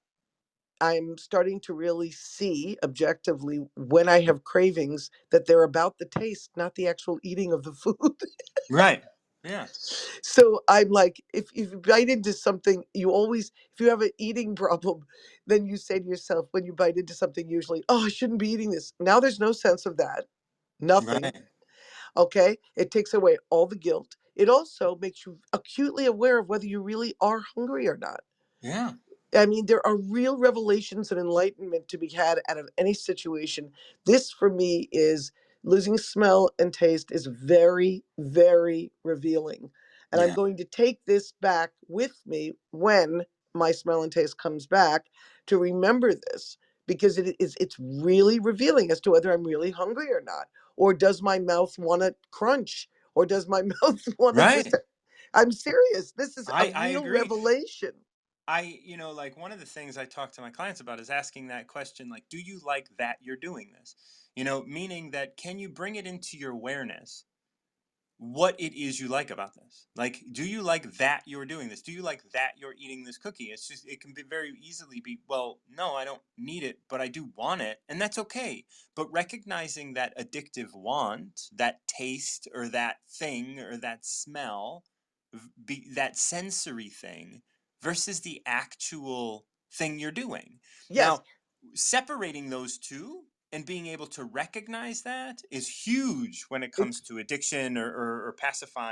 F: I'm starting to really see objectively when I have cravings that they're about the taste, not the actual eating of the food.
A: Right. Yeah.
F: So I'm like, if you bite into something, you always, if you have an eating problem, then you say to yourself, when you bite into something, usually, oh, I shouldn't be eating this. Now there's no sense of that. Nothing.
A: Right.
F: Okay. It takes away all the guilt. It also makes you acutely aware of whether you really are hungry or not.
A: Yeah.
F: I mean, there are real revelations and enlightenment to be had out of any situation. This, for me, is losing smell and taste is very, very revealing. And I'm
A: Yeah.
F: going to take this back with me when my smell and taste comes back to remember this because it's really revealing as to whether I'm really hungry or not. Or does my mouth want to crunch? Or does my mouth want to just.
A: Right.
F: I'm serious. This is a
A: I
F: real
A: agree.
F: revelation.
A: Like one of the things I talk to my clients about is asking that question, like, do you like that you're doing this? Meaning that can you bring it into your awareness what it is you like about this? Like, do you like that you're doing this? Do you like that you're eating this cookie? It's just, it can be very easily be, well, no, I don't need it, but I do want it. And that's okay. But recognizing that addictive want, that taste or that thing or that smell, that sensory thing versus the actual thing you're doing.
F: Yes,
A: Now, separating those two and being able to recognize that is huge when it comes
F: it's
A: to addiction or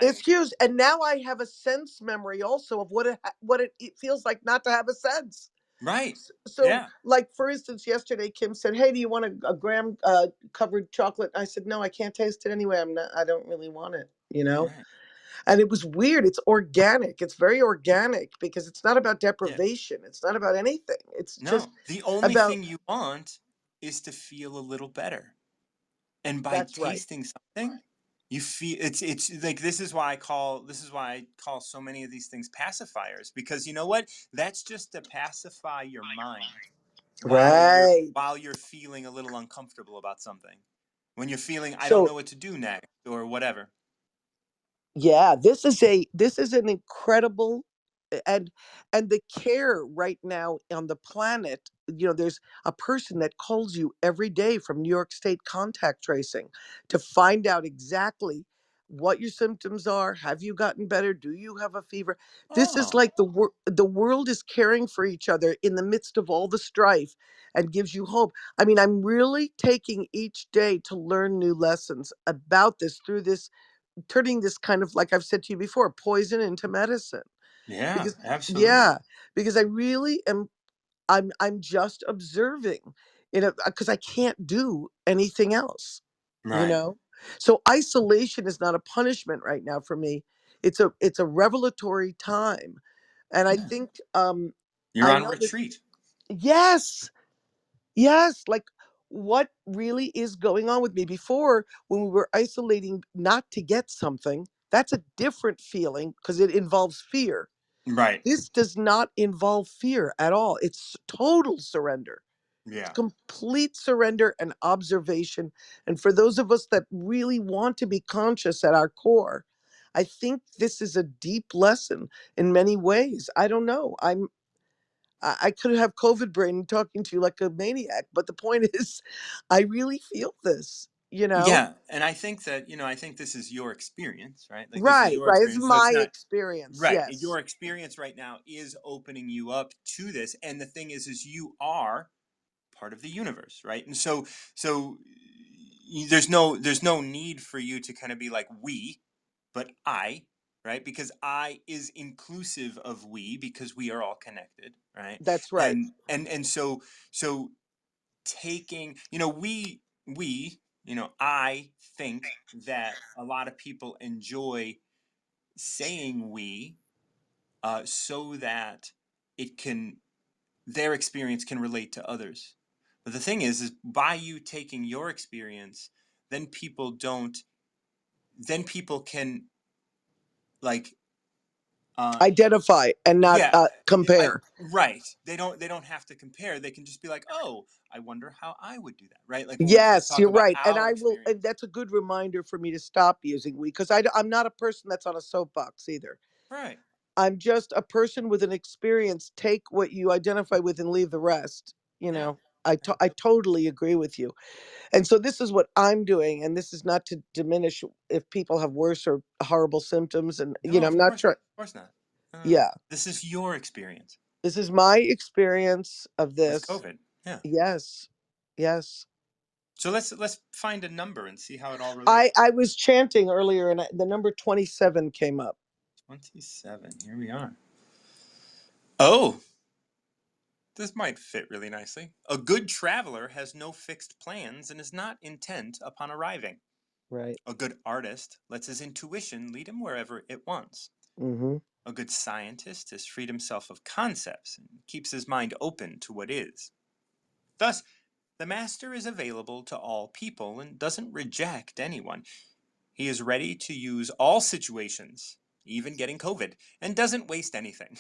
F: it's
A: pacifying.
F: huge, and now I have a sense memory also of what it feels like not to have a sense.
A: Right.
F: So,
A: Yeah.
F: like for instance, yesterday Kim said, "Hey, do you want a graham covered chocolate?" I said, "No, I can't taste it anyway. I don't really want it."
A: Right.
F: And it was weird. It's organic. It's very organic because it's not about
A: Yeah.
F: deprivation. It's not about anything. It's just
A: No. The only
F: about.
A: thing you want is to feel a little better. And by
F: That's right.
A: tasting something, you feel it's like this is why I call so many of these things pacifiers, because you know what? That's just to pacify your mind while you're
F: Right.
A: while you're feeling a little uncomfortable about something. When you're feeling I don't
F: So
A: know what to do next or whatever.
F: yeah, this is an incredible and the care right now on the planet, there's a person that calls you every day from New York State contact tracing to find out exactly what your symptoms are. Have you gotten better? Do you have a fever? This is
A: Oh,
F: like the world is caring for each other in the midst of all the strife, and gives you hope. I mean, I'm really taking each day to learn new lessons about this, through this, turning this kind of, like I've said to you before, poison into medicine.
A: yeah,
F: Because
A: absolutely.
F: yeah, because I really am, I'm just observing, because I can't do anything else, you
A: Right.
F: know? So isolation is not a punishment right now for me. It's a revelatory time. And I
A: Yeah.
F: think
A: You're
F: I
A: on
F: know that,
A: retreat.
F: yes, yes, like, what really is going on with me? Before, when we were isolating not to get something, that's a different feeling because it involves fear.
A: Right.
F: This does not involve fear at all. It's total surrender. It's
A: Yeah.
F: complete surrender and observation. And for those of us that really want to be conscious at our core, I think this is a deep lesson in many ways. I don't know. I could have COVID brain talking to you like a maniac, but the point is, I really feel this, you know?
A: Yeah. And I think that, I think this is your experience, right? Like this is
F: Right,
A: your
F: right. It's
A: experience. So it's
F: my
A: not
F: experience.
A: right.
F: Yes,
A: Your experience right now is opening you up to this. And the thing is you are part of the universe, right? And so there's no need for you to kind of be like we, but I, right? Because I is inclusive of we, because we are all connected, right?
F: that's right.
A: And so taking, I think that a lot of people enjoy saying we, so that it can their experience can relate to others. But the thing is by you taking your experience, then people don't, then people can, like, uh,
F: Identify and not
A: yeah,
F: compare.
A: right. They don't have to compare. They can just be like, oh, I wonder how I would do that, right? Like when we
F: Yes,
A: talk
F: you're
A: about
F: right. And
A: our
F: I will, and
A: experience,
F: that's a good reminder for me to stop using we, because I'm not a person that's on a soapbox either.
A: right?
F: I'm just a person with an experience. Take what you identify with and leave the rest.
A: Yeah, yeah,
F: I totally agree with you. And so this is what I'm doing. And this is not to diminish if people have worse or horrible symptoms. And,
A: no,
F: I'm
A: of
F: not
A: course
F: trying.
A: not, of course not. No, no, no.
F: Yeah.
A: This is your experience
F: This is my experience of
A: with
F: this.
A: COVID. Yeah.
F: Yes. Yes.
A: So let's find a number and see how it all
F: I,
A: relates.
F: I was chanting earlier and the number 27 came up.
A: 27. Here we are. Oh, this might fit really nicely. A good traveler has no fixed plans and is not intent upon arriving.
F: Right.
A: A good artist lets his intuition lead him wherever it wants.
F: Mm-hmm.
A: A good scientist has freed himself of concepts and keeps his mind open to what is. Thus, the master is available to all people and doesn't reject anyone. He is ready to use all situations, even getting COVID, and doesn't waste anything.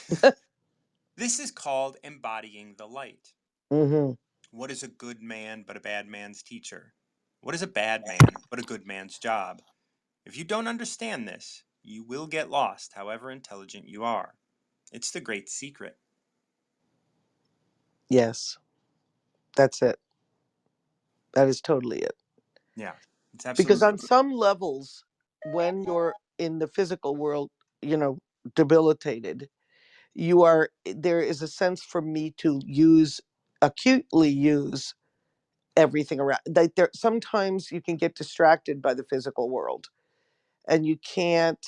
A: This is called embodying the light.
F: Mm-hmm.
A: What is a good man but a bad man's teacher? What is a bad man but a good man's job? If you don't understand this, you will get lost, however intelligent you are. It's the great secret.
F: Yes. That's it. That is totally it.
A: Yeah, it's
F: Because
A: absolutely.
F: on some levels, when you're in the physical world, you know, debilitated, there is a sense for me to acutely use everything around. Like, there sometimes you can get distracted by the physical world, and you can't,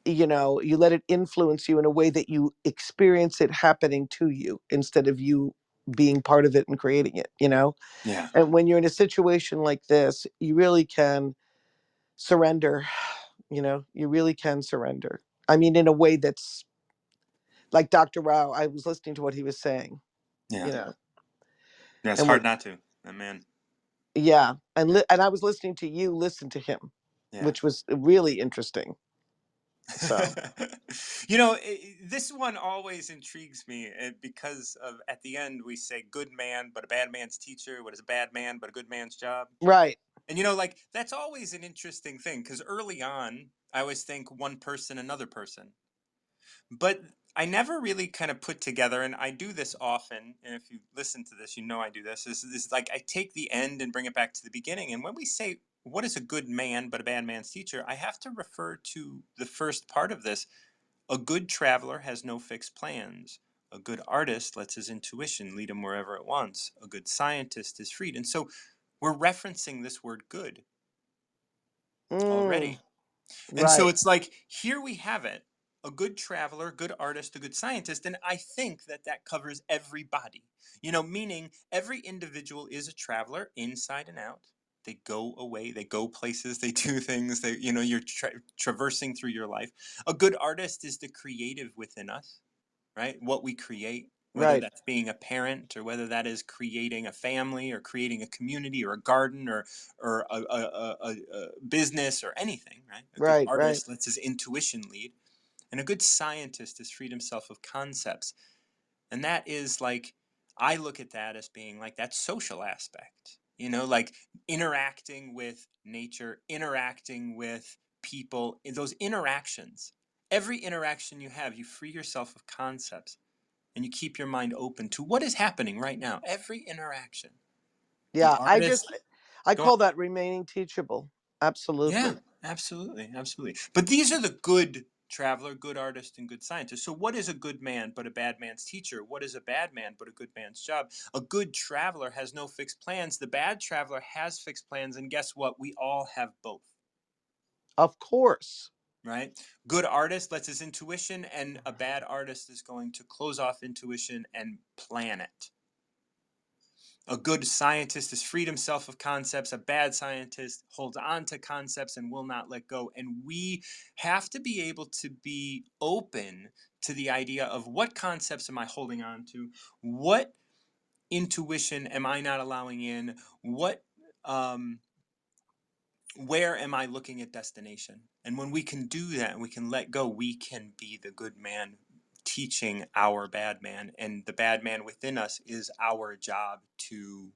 F: you let it influence you in a way that you experience it happening to you instead of you being part of it and creating it.
A: Yeah,
F: And when you're in a situation like this, you really can surrender. You really can surrender. I mean, in a way that's like Dr. Rao. I was listening to what he was saying,
A: yeah,
F: you know,
A: yeah. It's
F: and
A: hard not to. Man,
F: yeah, and I was listening to you listen to him,
A: yeah.
F: which was really interesting. So
A: This one always intrigues me, because of at the end we say good man but a bad man's teacher. What is a bad man but a good man's job?
F: right,
A: And like that's always an interesting thing, because early on I always think one person, another person. But I never really kind of put together, and I do this often, and if you listen to this, you know I do this, is like I take the end and bring it back to the beginning. And when we say, what is a good man but a bad man's teacher, I have to refer to the first part of this. A good traveler has no fixed plans. A good artist lets his intuition lead him wherever it wants. A good scientist is freed. And so we're referencing this word good
F: Mm,
A: already. And so
F: right,
A: it's like, here we have it, a good traveler, a good artist, a good scientist. And I think that that covers everybody, meaning every individual is a traveler inside and out. They go away, they go places, they do things, you're traversing through your life. A good artist is the creative within us, right? What we create, whether
F: right,
A: that's being a parent or whether that is creating a family or creating a community or a garden or a business or anything, right? A good
F: right, right,
A: artist lets his intuition lead, and a good scientist has freed himself of concepts. And that is like, I look at that as being like that social aspect, like interacting with nature, interacting with people, those interactions. Every interaction you have, you free yourself of concepts and you keep your mind open to what is happening right now. Every interaction. The
F: yeah.
A: artist,
F: I
A: go on.
F: call that remaining teachable.
A: Yeah,
F: Absolutely.
A: absolutely, absolutely. But these are the good traveler, good artist, and good scientist. So what is a good man but a bad man's teacher? What is a bad man but a good man's job? A good traveler has no fixed plans. The bad traveler has fixed plans, and guess what? We all have both.
F: Of course.
A: Right? Good artist lets his intuition, and a bad artist is going to close off intuition and plan it. A good scientist has freed himself of concepts. A bad scientist holds on to concepts and will not let go. And we have to be able to be open to the idea of, what concepts am I holding on to? What intuition am I not allowing in? Um, where am I looking at destination? And when we can do that and we can let go, we can be the good man teaching our bad man. And the bad man within us is our job to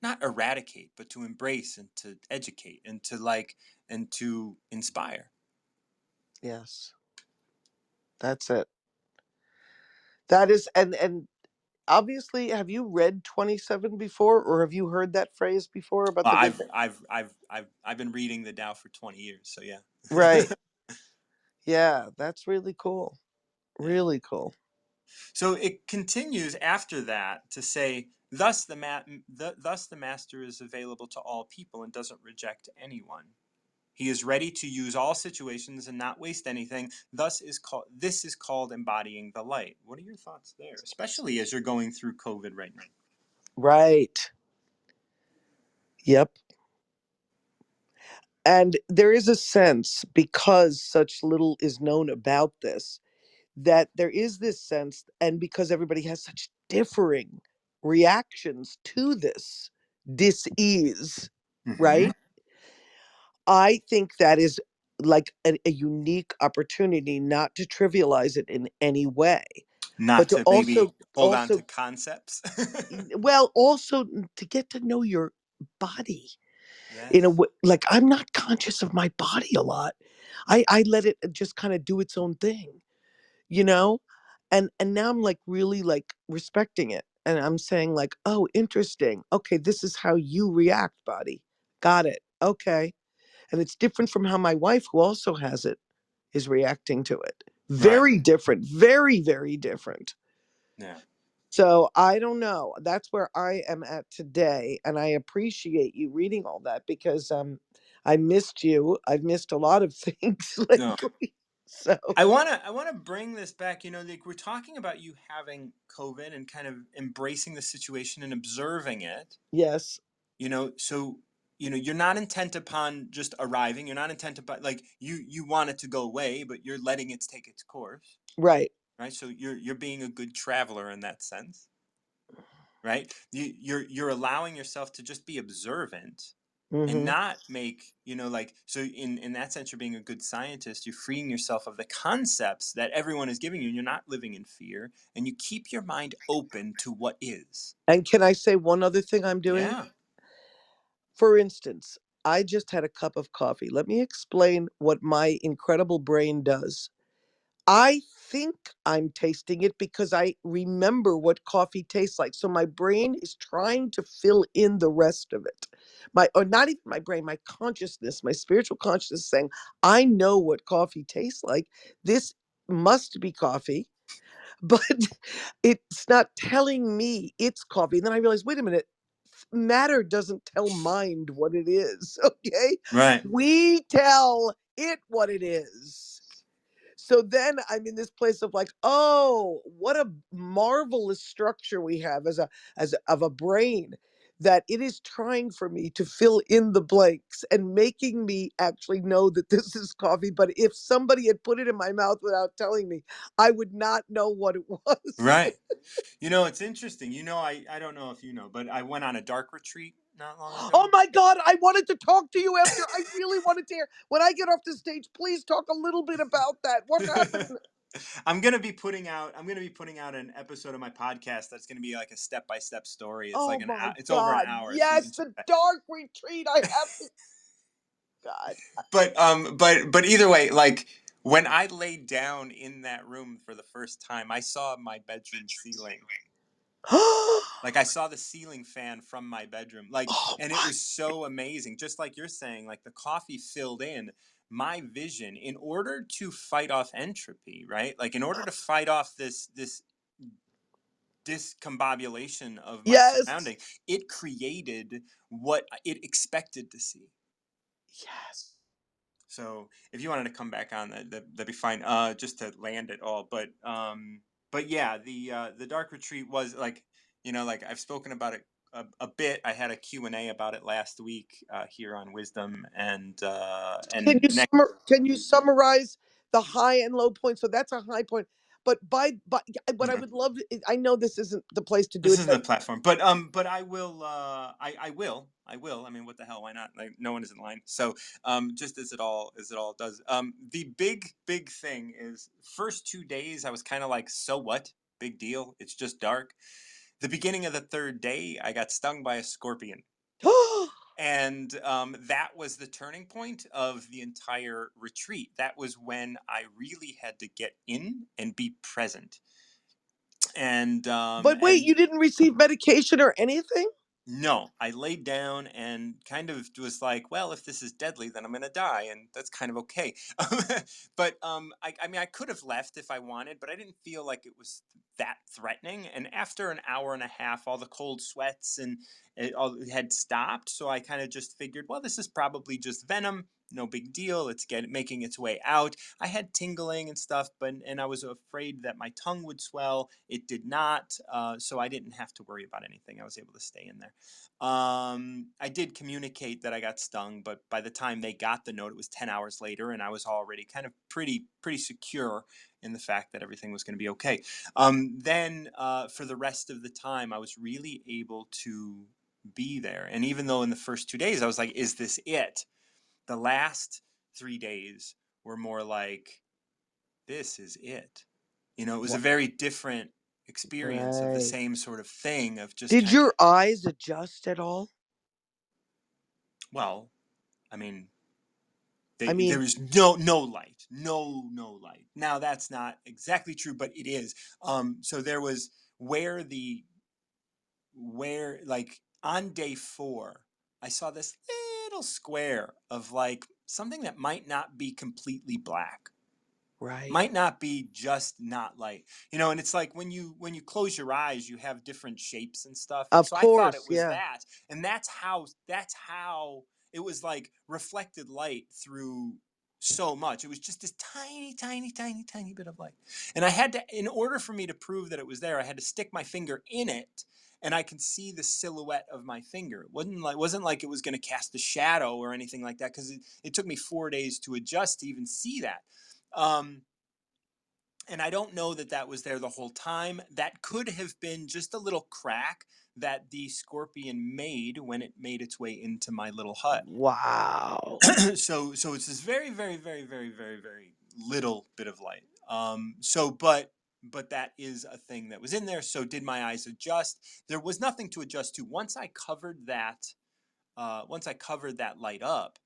A: not eradicate, but to embrace and to educate and to inspire.
F: Yes, that's it. That is, and obviously, have you read 27 before, or have you heard that phrase before about the good
A: I've
F: man?
A: I've I've I've been reading the Tao for 20 years, so yeah.
F: Right. Yeah, that's really cool.
A: Yeah.
F: Really cool.
A: So it continues after that to say, thus the master is available to all people and doesn't reject anyone. He is ready to use all situations and not waste anything. This is called embodying the light. What are your thoughts there, especially as you're going through COVID right now?
F: Right. Yep. And there is a sense, because such little is known about this, that there is this sense, and because everybody has such differing reactions to this dis-ease,
A: Mm-hmm.
F: right? I think that is like a unique opportunity not to trivialize it in any way, but
A: Not
F: to
A: to maybe hold on to
F: also
A: concepts.
F: well, also to get to know your body in a
A: Yes.
F: way. Like, I'm not conscious of my body a lot. I let it just kind of do its own thing, you know? And now I'm like really like respecting it. And I'm saying like, oh, interesting. Okay, this is how you react, body. Got it. Okay. And it's different from how my wife, who also has it, is reacting to it.
A: Right.
F: Very different. Very, very different.
A: Yeah.
F: So I don't know. That's where I am at today, and I appreciate you reading all that, because I missed you. I've missed a lot of things
A: No.
F: lately. So
A: I wanna bring this back. Like, we're talking about you having COVID and kind of embracing the situation and observing it.
F: yes,
A: So you're not intent upon just arriving. You're not intent upon, like, you want it to go away, but you're letting it take its course,
F: right.
A: right? So you're being a good traveler in that sense, right? You're allowing yourself to just be observant and
F: Mm-hmm.
A: not make, like, so in that sense, you're being a good scientist. You're freeing yourself of the concepts that everyone is giving you, and you're not living in fear, and you keep your mind open to what is.
F: And can I say one other thing I'm doing?
A: Yeah.
F: For instance, I just had a cup of coffee. Let me explain what my incredible brain does. I think I'm tasting it because I remember what coffee tastes like. So my brain is trying to fill in the rest of it. Or not even my brain, my consciousness, my spiritual consciousness saying, I know what coffee tastes like. This must be coffee, but it's not telling me it's coffee. And then I realized, wait a minute, matter doesn't tell mind what it is. Okay.
A: Right.
F: We tell it what it is. So then I'm in this place of like, oh, what a marvelous structure we have of a brain, that it is trying for me to fill in the blanks and making me actually know that this is coffee. But if somebody had put it in my mouth without telling me, I would not know what it was.
A: Right. You know, it's interesting. You know, I don't know if you know, but I went on a dark retreat not long
F: Oh
A: ago.
F: my God, I wanted to talk to you after. I really wanted to hear. When I get off the stage, please talk a little bit about that. What happened?
A: I'm gonna be putting out an episode of my podcast that's gonna be like a step-by-step story. It's like
F: Oh my
A: it's over an
F: God.
A: hour, so you can
F: Yes,
A: check
F: the
A: that.
F: dark retreat. I have to. God.
A: But either way, like when I laid down in that room for the first time, I saw my bedroom ceiling. Like I saw the ceiling fan from my bedroom. Like,
F: Oh
A: and it
F: my.
A: was so amazing. Just like you're saying, like the coffee filled in my vision in order to fight off entropy, right? Like in order to fight off this discombobulation of my
F: Yes.
A: surrounding, it created what it expected to see.
F: Yes.
A: So if you wanted to come back on that'd be fine. Just to land it all. But yeah, the dark retreat was like, you know, like I've spoken about it a bit. I had a Q&A about it last week here on Wisdom and next.
F: Can you summarize the high and low points? So that's a high point. But by what I would love, I know this isn't the place to do
A: This
F: it,
A: isn't
F: but
A: the platform, but I will. I will. I mean, what the hell? Why not? Like, no one is in line. So, just as it all does. The big thing is first 2 days I was kind of like, so what? Big deal. It's just dark. The beginning of the third day, I got stung by a scorpion. And that was the turning point of the entire retreat. That was when I really had to get in and be present.
F: but wait,
A: And
F: you didn't receive medication or anything?
A: no, I laid down and kind of was like, well, if this is deadly, then I'm gonna die, and that's kind of okay. But I mean, I could have left if I wanted, but I didn't feel like it was that threatening. And after an hour and a half, all the cold sweats and it all had stopped, so I kind of just figured, well, this is probably just venom. No big deal. It's making its way out. I had tingling and stuff, and I was afraid that my tongue would swell. It did not, so I didn't have to worry about anything. I was able to stay in there. I did communicate that I got stung, but by the time they got the note, it was 10 hours later, and I was already kind of pretty secure in the fact that everything was going to be okay. Then for the rest of the time, I was really able to be there. And even though in the first 2 days I was like, is this it? The last 3 days were more like, this is it. You know, it was a very different experience of the
F: Right.
A: same sort of thing of just
F: Did
A: kind of,
F: your eyes adjust at all?
A: well, I mean,
F: I
A: there
F: mean,
A: was no light, no light. Now that's not exactly true, but it is. So there was where like on day 4, I saw this little square of like something that might not be completely black.
F: right.
A: Might not be just not light, you know. And it's like when you close your eyes, you have different shapes and stuff, and
F: Of
A: so I thought it
F: course,
A: was
F: yeah.
A: that. And that's how it was, like reflected light through so much. It was just this tiny bit of light, and I had to, in order for me to prove that it was there, I had to stick my finger in it, and I could see the silhouette of my finger. It wasn't like it was going to cast a shadow or anything like that, because it took me 4 days to adjust to even see that. And I don't know that that was there the whole time. That could have been just a little crack that the scorpion made when it made its way into my little hut.
F: Wow.
A: So it's this very little bit of light. But that is a thing that was in there. So did my eyes adjust? There was nothing to adjust to. Once I covered that light up,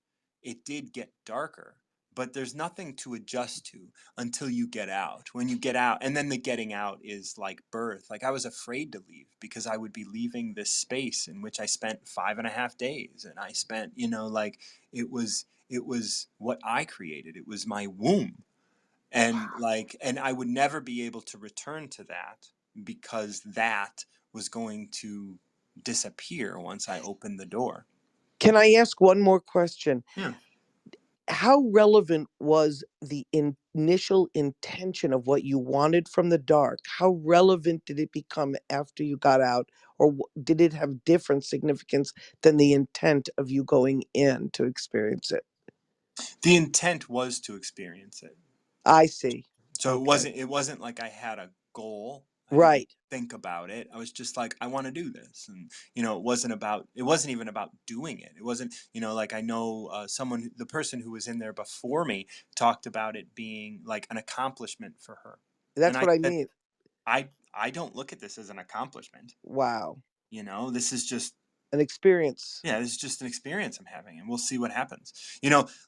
A: it did get darker. but there's nothing to adjust to until you get out. When you get out, and then the getting out is like birth. Like I was afraid to leave because I would be leaving this space in which I spent 5.5 days, and I spent, like it was what I created. It was my womb, and I would never be able to return to that because that was going to disappear once I opened the door.
F: Can I ask one more question?
A: Yeah.
F: How relevant was the initial intention of what you wanted from the dark? How relevant did it become after you got out? Or did it have different significance than the intent of you going in to experience it?
A: The intent was to experience it.
F: I see.
A: So
F: Okay.
A: it wasn't like I had a goal. I didn't
F: Right.
A: think about it. I was just like, I want to do this. And, it wasn't even about doing it. It wasn't, like I know the person who was in there before me talked about it being like an accomplishment for her. And
F: That's
A: I
F: what I
A: said,
F: mean.
A: I don't look at this as an accomplishment.
F: Wow.
A: This is just,
F: An experience.
A: yeah, this is just an experience I'm having, and we'll see what happens.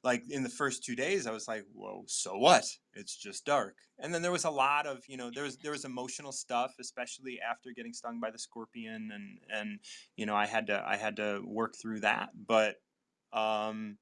A: Like in the first 2 days, I was like, "Whoa, so what? It's just dark." And then there was a lot of, there was emotional stuff, especially after getting stung by the scorpion, and I had to work through that. But um,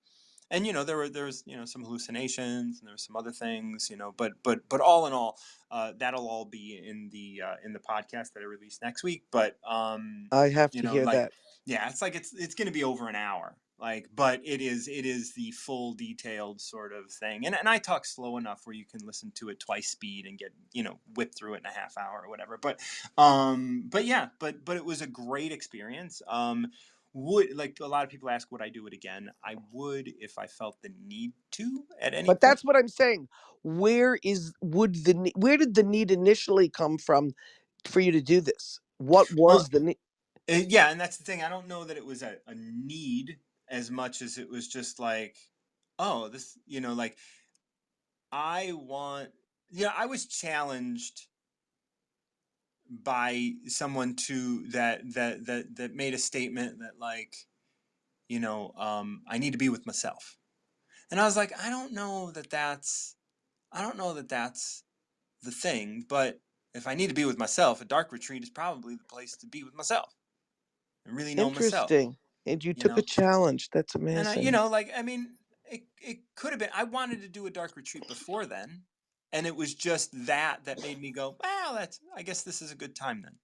A: and there was some hallucinations, and there was some other things, but all in all, that'll all be in the podcast that I release next week. But
F: I have to hear
A: like,
F: that.
A: yeah, it's like it's going to be over an hour, like, but it is the full detailed sort of thing, and I talk slow enough where you can listen to it twice speed and get whip through it in a half hour or whatever. But yeah, but it was a great experience. Would, like, a lot of people ask, would I do it again? I would if I felt the need to at any
F: But
A: point.
F: that's what I'm saying. Where did the need initially come from for you to do this? What
A: Well,
F: was the need?
A: yeah, and that's the thing. I don't know that it was a need as much as it was just like, oh, this, like, I want, I was challenged by someone that made a statement that, like, I need to be with myself. And I was like, I don't know that that's the thing, but if I need to be with myself, a dark retreat is probably the place to be with myself and really know myself,
F: Interesting. And you
A: you
F: took a
A: know?
F: challenge. That's
A: And
F: amazing.
A: like, I mean, it could have been, I wanted to do a dark retreat before then. And it was just that made me go, well, I guess this is a good time then.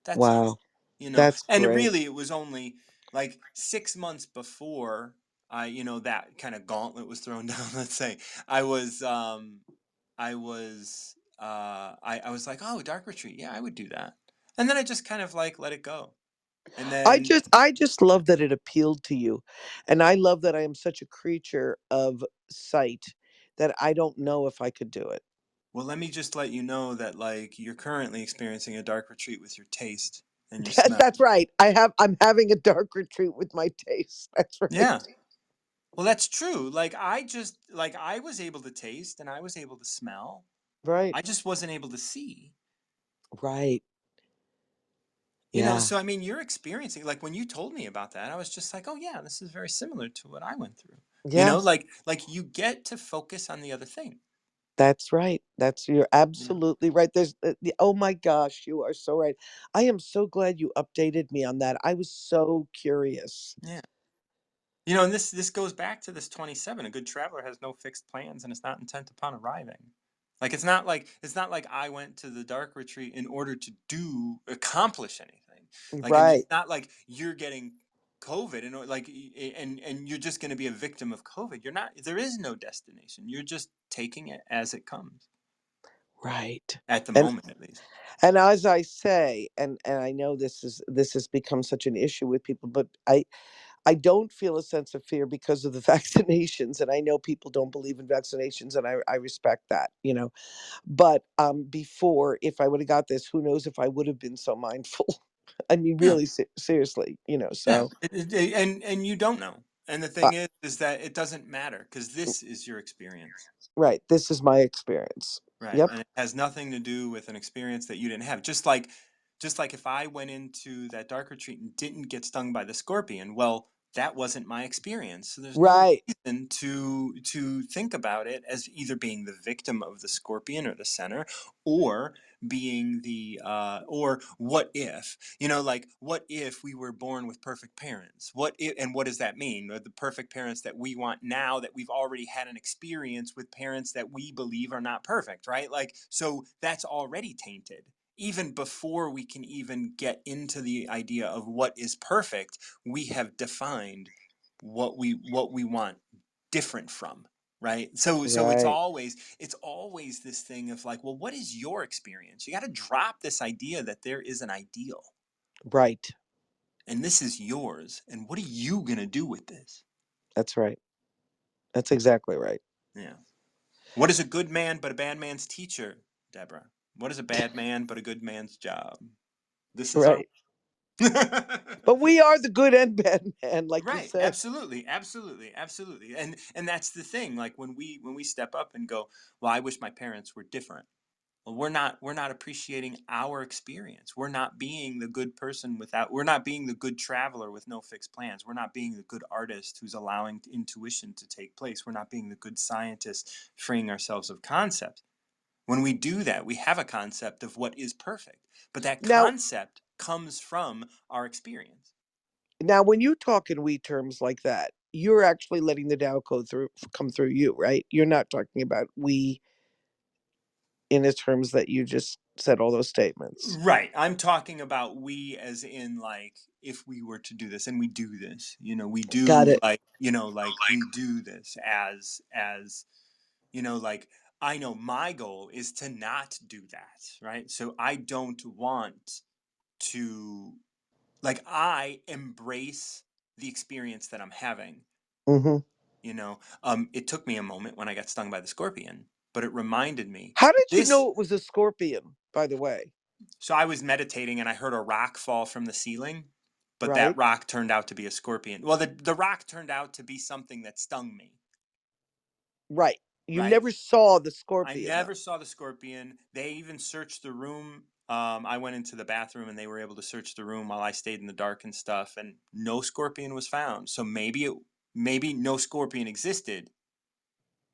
A: That's all,
F: Wow. That's
A: and
F: great.
A: really it was only like 6 months before that kind of gauntlet was thrown down. Let's say I was, I was like, oh, dark retreat. Yeah, I would do that. And then I just kind of like let it go. And then,
F: I just love that it appealed to you. And I love that I am such a creature of sight that I don't know if I could do it.
A: well, let me just let you know that, like, you're currently experiencing a dark retreat with your taste and your smell.
F: That's right. I'm having a dark retreat with my taste. That's right.
A: Yeah. Well, that's true. Like, I was able to taste and I was able to smell.
F: Right.
A: I just wasn't able to see.
F: Right. Yeah.
A: So I mean, you're experiencing, like, when you told me about that, I was just like, oh yeah, this is very similar to what I went through.
F: Yeah.
A: Like you get to focus on the other thing.
F: That's right. You're
A: You know.
F: absolutely right. Oh my gosh, you are so right. I am so glad you updated me on that. I was so curious.
A: Yeah. And this goes back to this 27. A good traveler has no fixed plans and is not intent upon arriving. Like, it's not like I went to the dark retreat in order to accomplish anything. Like, and it's
F: Right.
A: not like you're getting COVID and, like, and you're just going to be a victim of COVID. You're not. There is no destination. You're just taking it as it comes
F: Right.
A: at the
F: And
A: moment, at least.
F: and as I say, and I know this has become such an issue with people, but I don't feel a sense of fear because of the vaccinations. And I know people don't believe in vaccinations, and I respect that. But before, if I would have got this, who knows if I would have been so mindful. I mean,
A: Yeah.
F: really, seriously,
A: Yeah.
F: so
A: And you don't know. And the
F: uh,
A: thing is that it doesn't matter because this is your experience.
F: right. This is my experience.
A: Right.
F: Yep.
A: And it has nothing to do with an experience that you didn't have. Just like if I went into that dark retreat and didn't get stung by the scorpion, well, that wasn't my experience. So there's no
F: Right.
A: reason to think about it as either being the victim of the scorpion or the center, or being the or what if, like, what if we were born with perfect parents? What if, and what does that mean? The perfect parents that we want now, that we've already had an experience with parents that we believe are not perfect, right? Like, so that's already tainted. Even before we can even get into the idea of what is perfect, we have defined what we want different from, right? So
F: Right.
A: it's always this thing of like, well, what is your experience? You got to drop this idea that there is an ideal
F: Right.
A: and this is yours, and what are you going to do with this?
F: That's right. That's exactly right.
A: Yeah. What is a good man but a bad man's teacher, Deborah? What is a bad man but a good man's job? This is our
F: Right. But we are the good and bad man, like you
A: Right,
F: said.
A: absolutely, absolutely, absolutely. And that's the thing, like when we step up and go, well, I wish my parents were different. Well, we're not appreciating our experience. We're not being the good person we're not being the good traveler with no fixed plans. We're not being the good artist who's allowing intuition to take place. We're not being the good scientist freeing ourselves of concepts. When we do that, we have a concept of what is perfect. But that
F: Now,
A: concept comes from our experience.
F: now, when you talk in we terms like that, you're actually letting the Tao code come through you, right? You're not talking about we in the terms that you just said all those statements.
A: Right. I'm talking about we as in like if we were to do this, and we do this, we
F: Got
A: do
F: it.
A: like we do this as like I know my goal is to not do that, right? So I don't want to, like, I embrace the experience that I'm having.
F: Hmm.
A: It took me a moment when I got stung by the scorpion, but it reminded me
F: How did you
A: this.
F: know it was a scorpion, by the way?
A: So I was meditating and I heard a rock fall from the ceiling, but that
F: Right?
A: rock turned out to be a scorpion. Well, the rock turned out to be something that stung me,
F: Right. You
A: right?
F: never saw the
A: I
F: scorpion,
A: never
F: though.
A: saw the scorpion. They even searched the room. I went into the bathroom and they were able to search the room while I stayed in the dark and stuff, and no scorpion was found. So maybe no scorpion existed,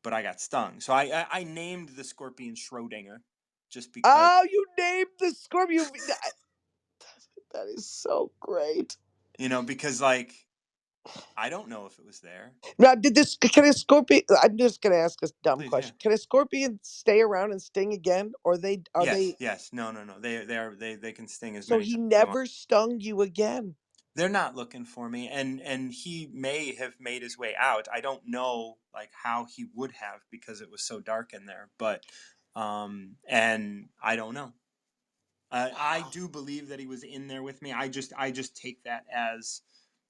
A: but I got stung. So I named the scorpion Schrodinger, just because
F: Oh, you named the scorpion. That is so great.
A: because like I don't know if it was there.
F: Now, can a scorpion? I'm just going to ask a dumb
A: Please, yeah.
F: question. Can a scorpion stay around and sting again, or are
A: Yes,
F: they?
A: yes. No, no, no. They can sting as
F: So
A: many
F: he
A: times as they want.
F: never stung you again.
A: They're not looking for me, and he may have made his way out. I don't know like how he would have because it was so dark in there, but and I don't know. I
F: Wow.
A: do believe that he was in there with me. I just take that as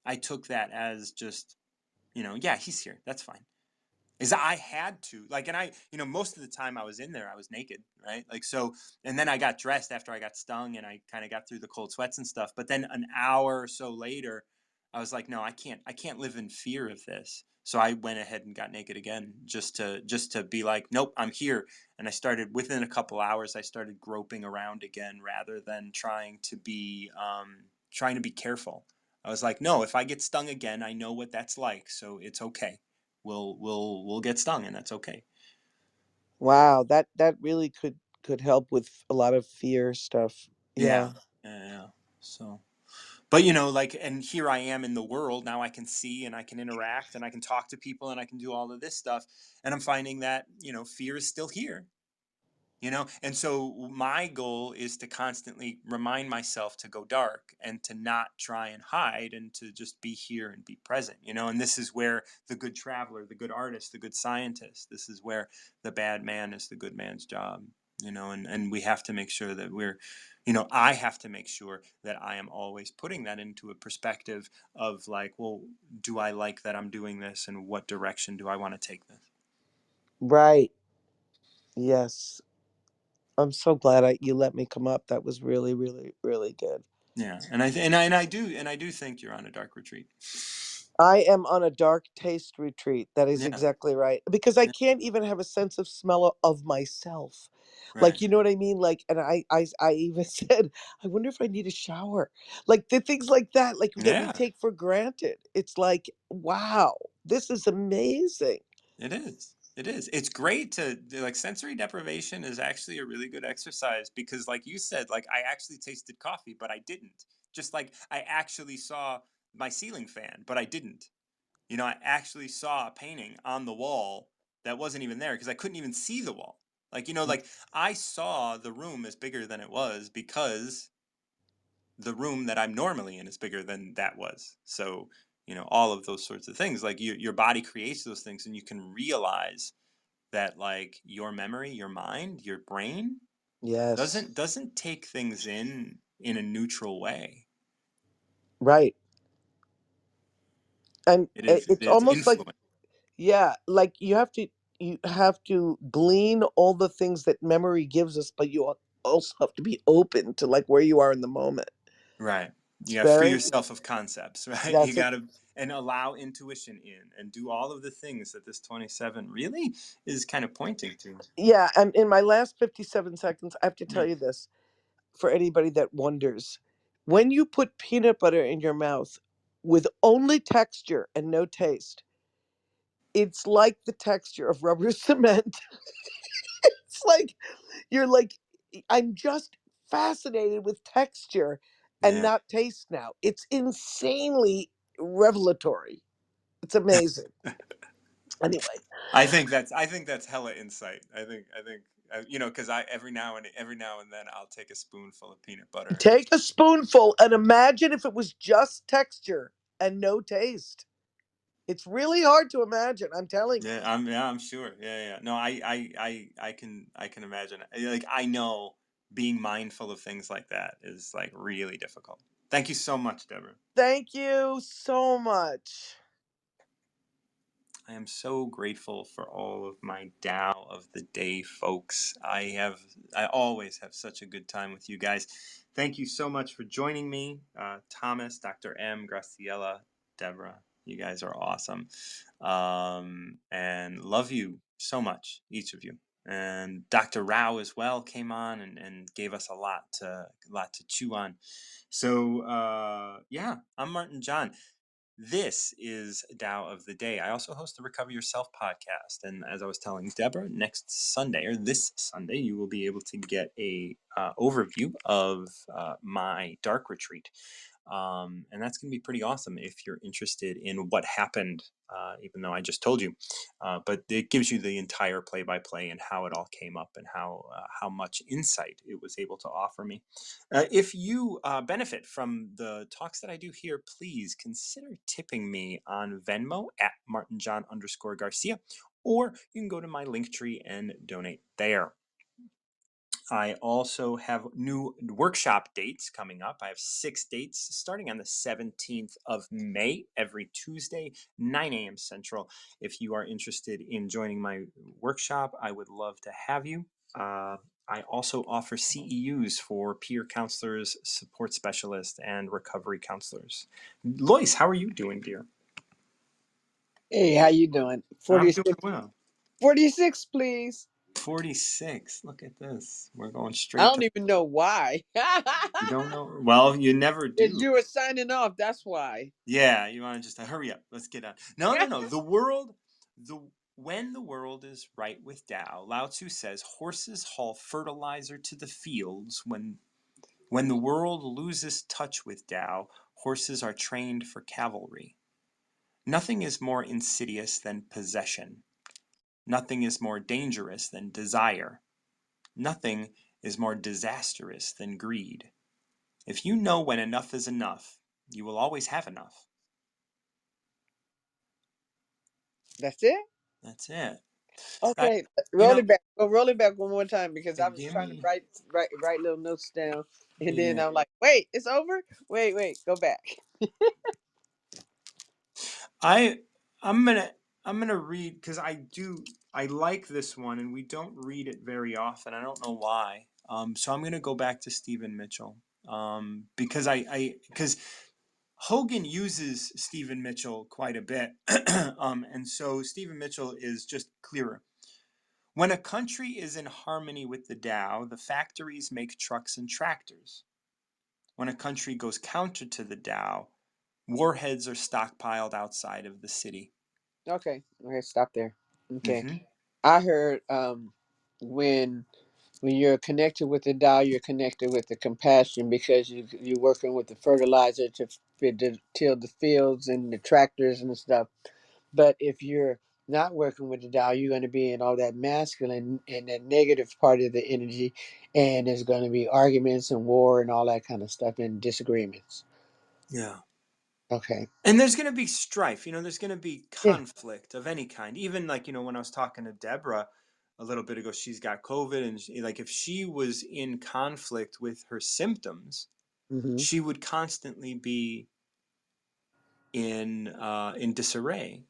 A: I took that as just yeah, he's here. That's fine. Is I had to like, and most of the time I was in there, I was naked, right? Like, so, and then I got dressed after I got stung and I kind of got through the cold sweats and stuff. But then an hour or so later, I was like, no, I can't live in fear of this. So I went ahead and got naked again, just to be like, nope, I'm here. And I started within a couple hours, I started groping around again rather than trying to be careful. I was like, no, if I get stung again, I know what that's like, so it's okay. We'll get stung, and that's okay.
F: Wow, that really could help with a lot of fear stuff.
A: Yeah,
F: Yeah.
A: yeah, yeah. So, but like, and here I am in the world now. I can see and I can interact and I can talk to people and I can do all of this stuff. And I'm finding that fear is still here. And so my goal is to constantly remind myself to go dark and to not try and hide and to just be here and be present. And this is where the good traveler, the good artist, the good scientist, this is where the bad man is the good man's job. And we have to make sure that I have to make sure that I am always putting that into a perspective of like, well, do I like that I'm doing this, and what direction do I want to take this?
F: Right. Yes. I'm so glad you let me come up. That was really, really, really good.
A: Yeah, and I do think you're on a dark retreat.
F: I am on a dark taste retreat. That is
A: Yeah,
F: exactly right. Because I
A: yeah,
F: can't even have a sense of smell of myself. Like,
A: right.
F: you know what I mean? Like, and I even said, I wonder if I need a shower. Like the things like that, like that we
A: Yeah,
F: take for granted. It's like, wow, this is amazing.
A: it is. It is. It's great like sensory deprivation is actually a really good exercise because like you said, like I actually tasted coffee, but I didn't. Just like I actually saw my ceiling fan, but I didn't. I actually saw a painting on the wall that wasn't even there because I couldn't even see the wall. Like I saw the room as bigger than it was because the room that I'm normally in is bigger than that was. So, all of those sorts of things, like your body creates those things and you can realize that like your memory, your mind, your brain
F: Yes.
A: doesn't take things in a neutral way.
F: Right. And it's
A: It's
F: almost like,
A: influence.
F: yeah, like you have to glean all the things that memory gives us, but you also have to be open to like where you are in the moment.
A: Right.
F: It's
A: You got to free
F: very,
A: yourself of concepts, right? You
F: that's it.
A: got to and allow intuition in and do all of the things that this 27 really is kind of pointing to.
F: Yeah, and in my last 57 seconds, I have to tell
A: Mm.
F: you this for anybody that wonders. When you put peanut butter in your mouth with only texture and no taste, it's like the texture of rubber cement. It's like you're like, I'm just fascinated with texture and
A: Yeah.
F: not taste now. It's insanely revelatory. It's amazing. Anyway,
A: I think that's hella insight. I think because I every now and then I'll take a spoonful of peanut butter and
F: take a spoonful and imagine if it was just texture and no taste. It's really hard to imagine, I'm telling you.
A: I'm sure. Yeah. No, I can imagine. Like I know being mindful of things like that is like really difficult. Thank you so much, Deborah.
F: Thank you so much.
A: I am so grateful for all of my Tao of the day folks. I always have such a good time with you guys. Thank you so much for joining me, Thomas, Dr. M, Graciela, Deborah. You guys are awesome, and love you so much, each of you. And Dr. Rao as well came on and gave us a lot to chew on. So yeah, I'm Martin John. This is Tao of the Day. I also host the Recover Yourself podcast. And as I was telling Deborah, next Sunday or this Sunday, you will be able to get a overview of my dark retreat. And that's going to be pretty awesome if you're interested in what happened, even though I just told you. But it gives you the entire play-by-play and how it all came up and how much insight it was able to offer me. If you benefit from the talks that I do here, please consider tipping me on Venmo at martinjohn_Garcia, or you can go to my Linktree and donate there. I also have new workshop dates coming up. I have 6 dates starting on the 17th of May, every Tuesday, 9 a.m. Central. If you are interested in joining my workshop, I would love to have you. I also offer CEUs for peer counselors, support specialists, and recovery counselors. Lois, how are you doing, dear?
G: Hey, how you doing?
A: I'm doing
G: 46,
A: well.
G: 46, please.
A: 46. Look at this. We're going
G: I
A: straight
G: don't
A: to.
G: even know why.
A: You don't know? Well, you never
G: If
A: do.
G: you were signing off, that's why.
A: Yeah, you want to just hurry up. Let's get on. No. When the world is right with Tao, Lao Tzu says horses haul fertilizer to the fields. When the world loses touch with Tao, horses are trained for cavalry. Nothing is more insidious than possession. Nothing is more dangerous than desire. Nothing is more disastrous than greed. If you know when enough is enough, you will always have enough.
G: That's it?
A: That's it. I,
G: Okay,
A: you
G: roll
A: know,
G: it back. Go roll it back one more time because I was
A: give
G: trying to
A: me,
G: write little notes down, and then
A: yeah.
G: I'm like, wait, it's over. Wait, go back.
A: I, I'm gonna read because I like this one and we don't read it very often. I don't know why. So I'm gonna go back to Stephen Mitchell. Because Hogan uses Stephen Mitchell quite a bit. And so Stephen Mitchell is just clearer. When a country is in harmony with the Tao, the factories make trucks and tractors. When a country goes counter to the Tao, warheads are stockpiled outside of the city.
G: Okay. Okay. Stop there. Okay.
A: Mm-hmm.
G: I heard when you're connected with the Tao, you're connected with the compassion because you're working with the fertilizer to till the fields and the tractors and stuff. But if you're not working with the Tao, you're going to be in all that masculine and that negative part of the energy, and there's going to be arguments and war and all that kind of stuff and disagreements.
A: Yeah.
G: Okay.
A: And there's going to be strife, there's going to be
G: Yeah.
A: conflict of any kind. Even like, when I was talking to Deborah a little bit ago, she's got COVID, and like if she was in conflict with her symptoms,
G: Mm-hmm.
A: she would constantly be in disarray.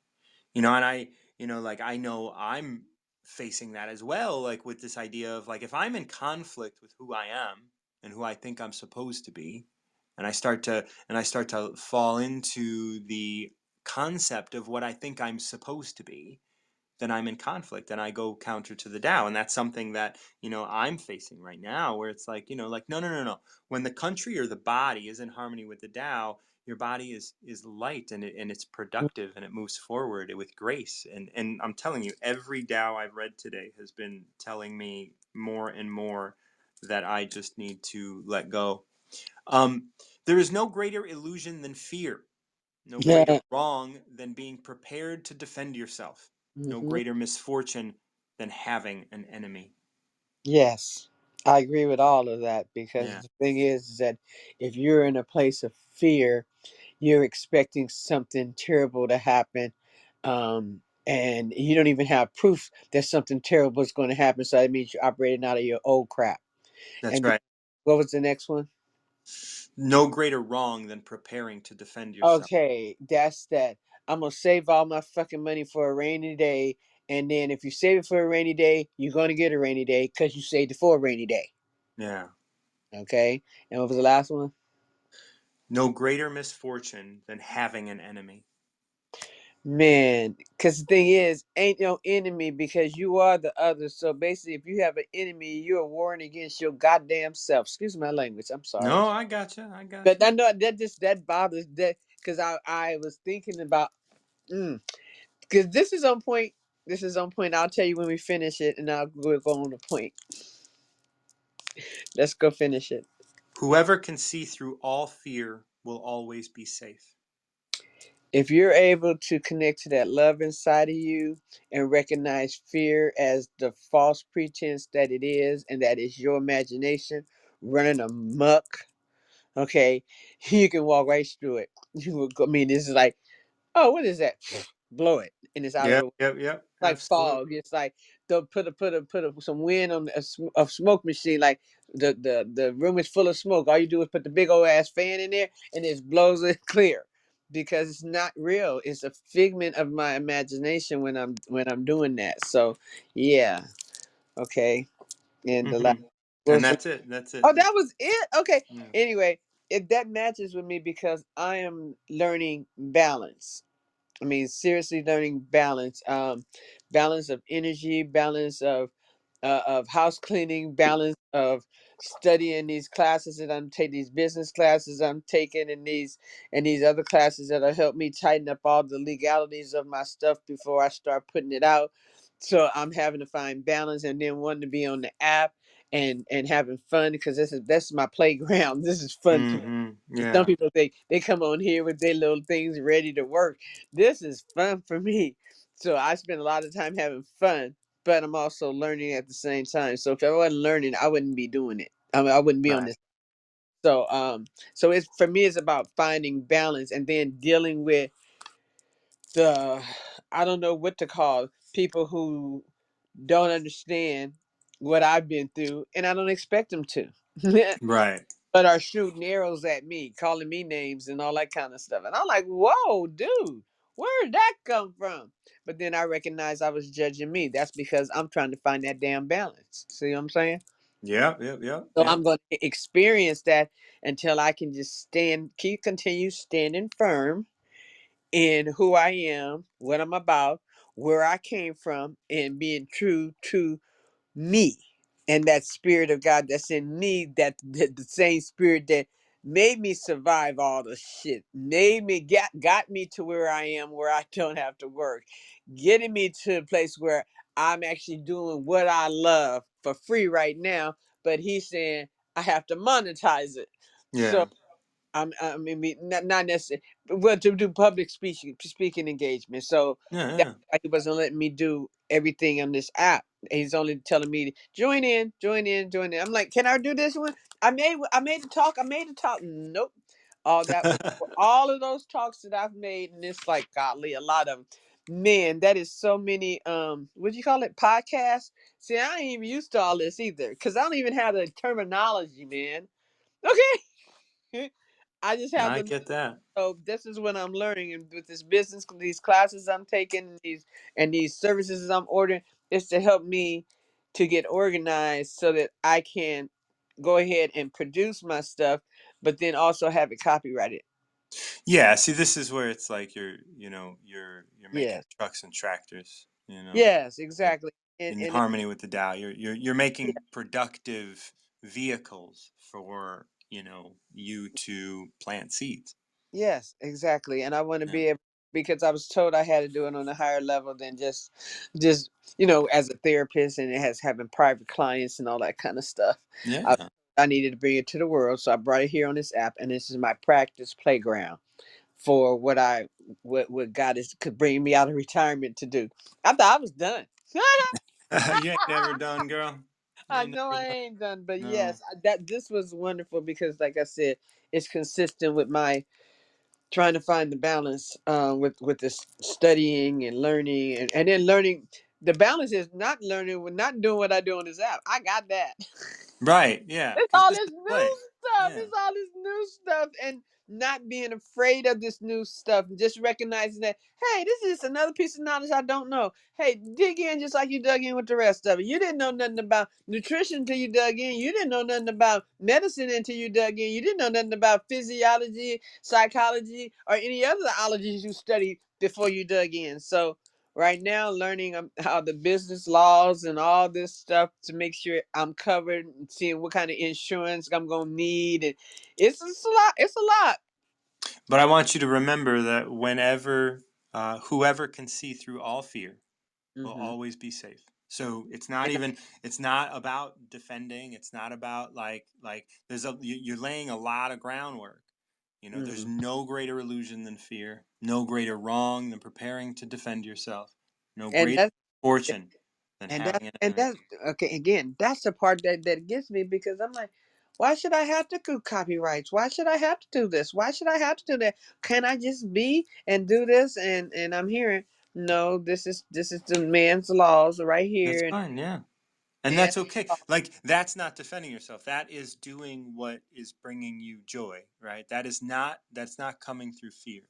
A: And like I know I'm facing that as well, like with this idea of like if I'm in conflict with who I am and who I think I'm supposed to be, and I start to fall into the concept of what I think I'm supposed to be, then I'm in conflict and I go counter to the Tao. And that's something that, I'm facing right now, where it's like, like, no, no, no, no. When the country or the body is in harmony with the Tao, your body is light, and it's productive, and it moves forward with grace. And I'm telling you, every Tao I've read today has been telling me more and more that I just need to let go. Um, there is no greater illusion than fear, no greater
G: Yeah.
A: wrong than being prepared to defend yourself, no
G: Mm-hmm.
A: greater misfortune than having an enemy.
G: Yes, I agree with all of that because
A: Yeah,
G: the thing is that if you're in a place of fear, you're expecting something terrible to happen, and you don't even have proof that something terrible is going to happen. So that means you're operating out of your old crap.
A: that's
G: And then,
A: right.
G: what was the next one?
A: No greater wrong than preparing to defend yourself.
G: Okay, that's that. I'm gonna save all my fucking money for a rainy day, and then if you save it for a rainy day, you're gonna get a rainy day because you saved it for a rainy day.
A: Yeah.
G: Okay, and what was the last one?
A: No greater misfortune than having an enemy.
G: Man, because the thing is, ain't no enemy because you are the other. So basically, if you have an enemy, you are warring against your goddamn self. Excuse my language. I'm sorry,
A: No, I gotcha. I
G: but
A: gotcha.
G: I know that bothers that because I was thinking about because this is on point. This is on point. I'll tell you when we finish it, and we'll go on the point. Let's go finish it.
A: Whoever can see through all fear will always be safe.
G: If you're able to connect to that love inside of you and recognize fear as the false pretense that it is and that is your imagination running amok, okay, you can walk right through it. I mean, this is like, oh, what is that? Blow it, and it's out of
A: Yep,
G: the
A: yep, yep.
G: like
A: Absolutely.
G: fog. It's like the put some wind on a smoke machine. Like the room is full of smoke. All you do is put the big old ass fan in there, and it blows it clear because it's not real. It's a figment of my imagination when I'm doing that. So yeah, okay. And the last
A: Hmm. And
G: was
A: that's it. That's it.
G: oh that was it. Okay.
A: Yeah.
G: Anyway, if that matches with me because I am learning balance. I mean, seriously learning balance, balance of energy, balance of house cleaning, balance of studying these classes that I'm taking, these business classes I'm taking, and these other classes that'll help me tighten up all the legalities of my stuff before I start putting it out. So I'm having to find balance, and then wanting to be on the app and having fun because that's my playground. This is fun to me.
A: Hmm.
G: Some
A: Yeah.
G: people they come on here with their little things ready to work. This is fun for me. So I spend a lot of time having fun, but I'm also learning at the same time. So if I wasn't learning, I wouldn't be doing it. I mean, I wouldn't be on
A: Right.
G: this. So it's for me it's about finding balance and then dealing with the I don't know what to call people who don't understand what I've been through and I don't expect them to.
A: Right.
G: But are shooting arrows at me, calling me names and all that kind of stuff. And I'm like, whoa, dude, where did that come from? But then I recognize I was judging me. That's because I'm trying to find that damn balance. See what I'm saying?
A: Yeah, yeah, yeah,
G: So
A: yeah.
G: I'm going to experience that until I can just continue standing firm in who I am, what I'm about, where I came from, and being true to me and that spirit of God that's in me, that the same spirit that made me survive all the shit, made me got me to where I am, where I don't have to work, getting me to a place where I'm actually doing what I love for free right now. But he's saying I have to monetize it. So
A: Yeah.
G: I mean, not necessarily, well, to do public speaking engagement. So
A: Yeah,
G: that's
A: yeah.
G: why he wasn't letting me do everything on this app. He's only telling me to join in, join in, join in. I'm like, can I do this one? I made the talk. I made the talk. Nope. All that was all of those talks that I've made, and it's like, godly, a lot of them. Man, that is so many. What do you call it? Podcasts. See, I ain't even used to all this either, because I don't even have the terminology, man. Okay. I just have
A: I
G: the,
A: get that.
G: so this is what I'm learning, and with this business, these classes I'm taking, these services I'm ordering, is to help me to get organized so that I can go ahead and produce my stuff, but then also have it copyrighted.
A: Yeah, see, this is where it's like you're making
G: Yes,
A: trucks and tractors,
G: yes,
A: you're
G: exactly,
A: in
G: and
A: harmony with the Tao. You're
G: yeah,
A: making productive vehicles for, you to plant seeds.
G: yes, exactly, and I want to
A: Yeah.
G: be able, because I was told I had to do it on a higher level than just as a therapist, and it has having private clients and all that kind of stuff. I,
A: Yeah.
G: I needed to bring it to the world, so I brought it here on this app, and this is my practice playground for what God is could bring me out of retirement to do. I thought I was done.
A: You ain't never done, girl. You
G: I
A: ain't
G: know I
A: never done.
G: ain't done, but
A: No.
G: yes, that this was wonderful because, like I said, it's consistent with my trying to find the balance with this studying and learning, and then learning. The balance is not learning, not doing what I do on this app. I got that.
A: Right. Yeah.
G: It's
A: Because
G: all
A: this
G: this
A: is play.
G: new stuff.
A: Yeah.
G: It's all this new stuff, and not being afraid of this new stuff. Just recognizing that, hey, this is another piece of knowledge I don't know. Hey, dig in just like you dug in with the rest of it. You didn't know nothing about nutrition until you dug in. You didn't know nothing about medicine until you dug in. You didn't know nothing about physiology, psychology, or any other ologies you studied before you dug in. So right now learning how the business laws and all this stuff to make sure I'm covered and seeing what kind of insurance I'm gonna need, and it's a lot. It's a lot.
A: But I want you to remember that whoever can see through all fear will
G: Hmm.
A: always be safe. So it's not about defending. It's not about you're laying a lot of groundwork. There's
G: Hmm.
A: no greater illusion than fear, no greater wrong than preparing to defend yourself, no
G: And
A: greater
G: that's
A: fortune than
G: and that
A: having an
G: and
A: enemy.
G: that's okay. Again, that's the part that gets me, because I'm like, why should I have to do copyrights? Why should I have to do this? Why should I have to do that? Can I just be and do this? And I'm hearing, no, this is the man's laws right
A: That's
G: here,
A: fine, yeah. And
G: and
A: that's okay. Like, that's not defending yourself. That is doing what is bringing you joy, right? That's not coming through fear.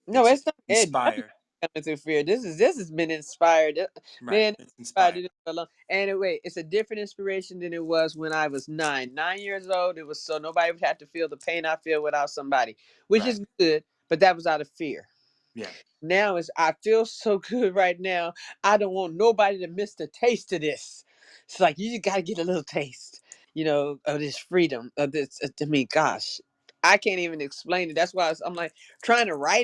G: no,
A: It's
G: it's not. Nothing
A: inspired.
G: coming through fear. This has been inspired.
A: Right.
G: Man,
A: It's
G: inspired
A: inspired.
G: to do it for long. Anyway, it's a different inspiration than it was when I was 9. 9 years old. It was so nobody would have to feel the pain I feel without somebody, which
A: Right.
G: is good. But that was out of fear.
A: Yeah.
G: Now is I feel so good right now. I don't want nobody to miss the taste of this. It's like you just gotta get a little taste, of this freedom, of this. I mean, gosh, I can't even explain it. That's why I'm like trying to write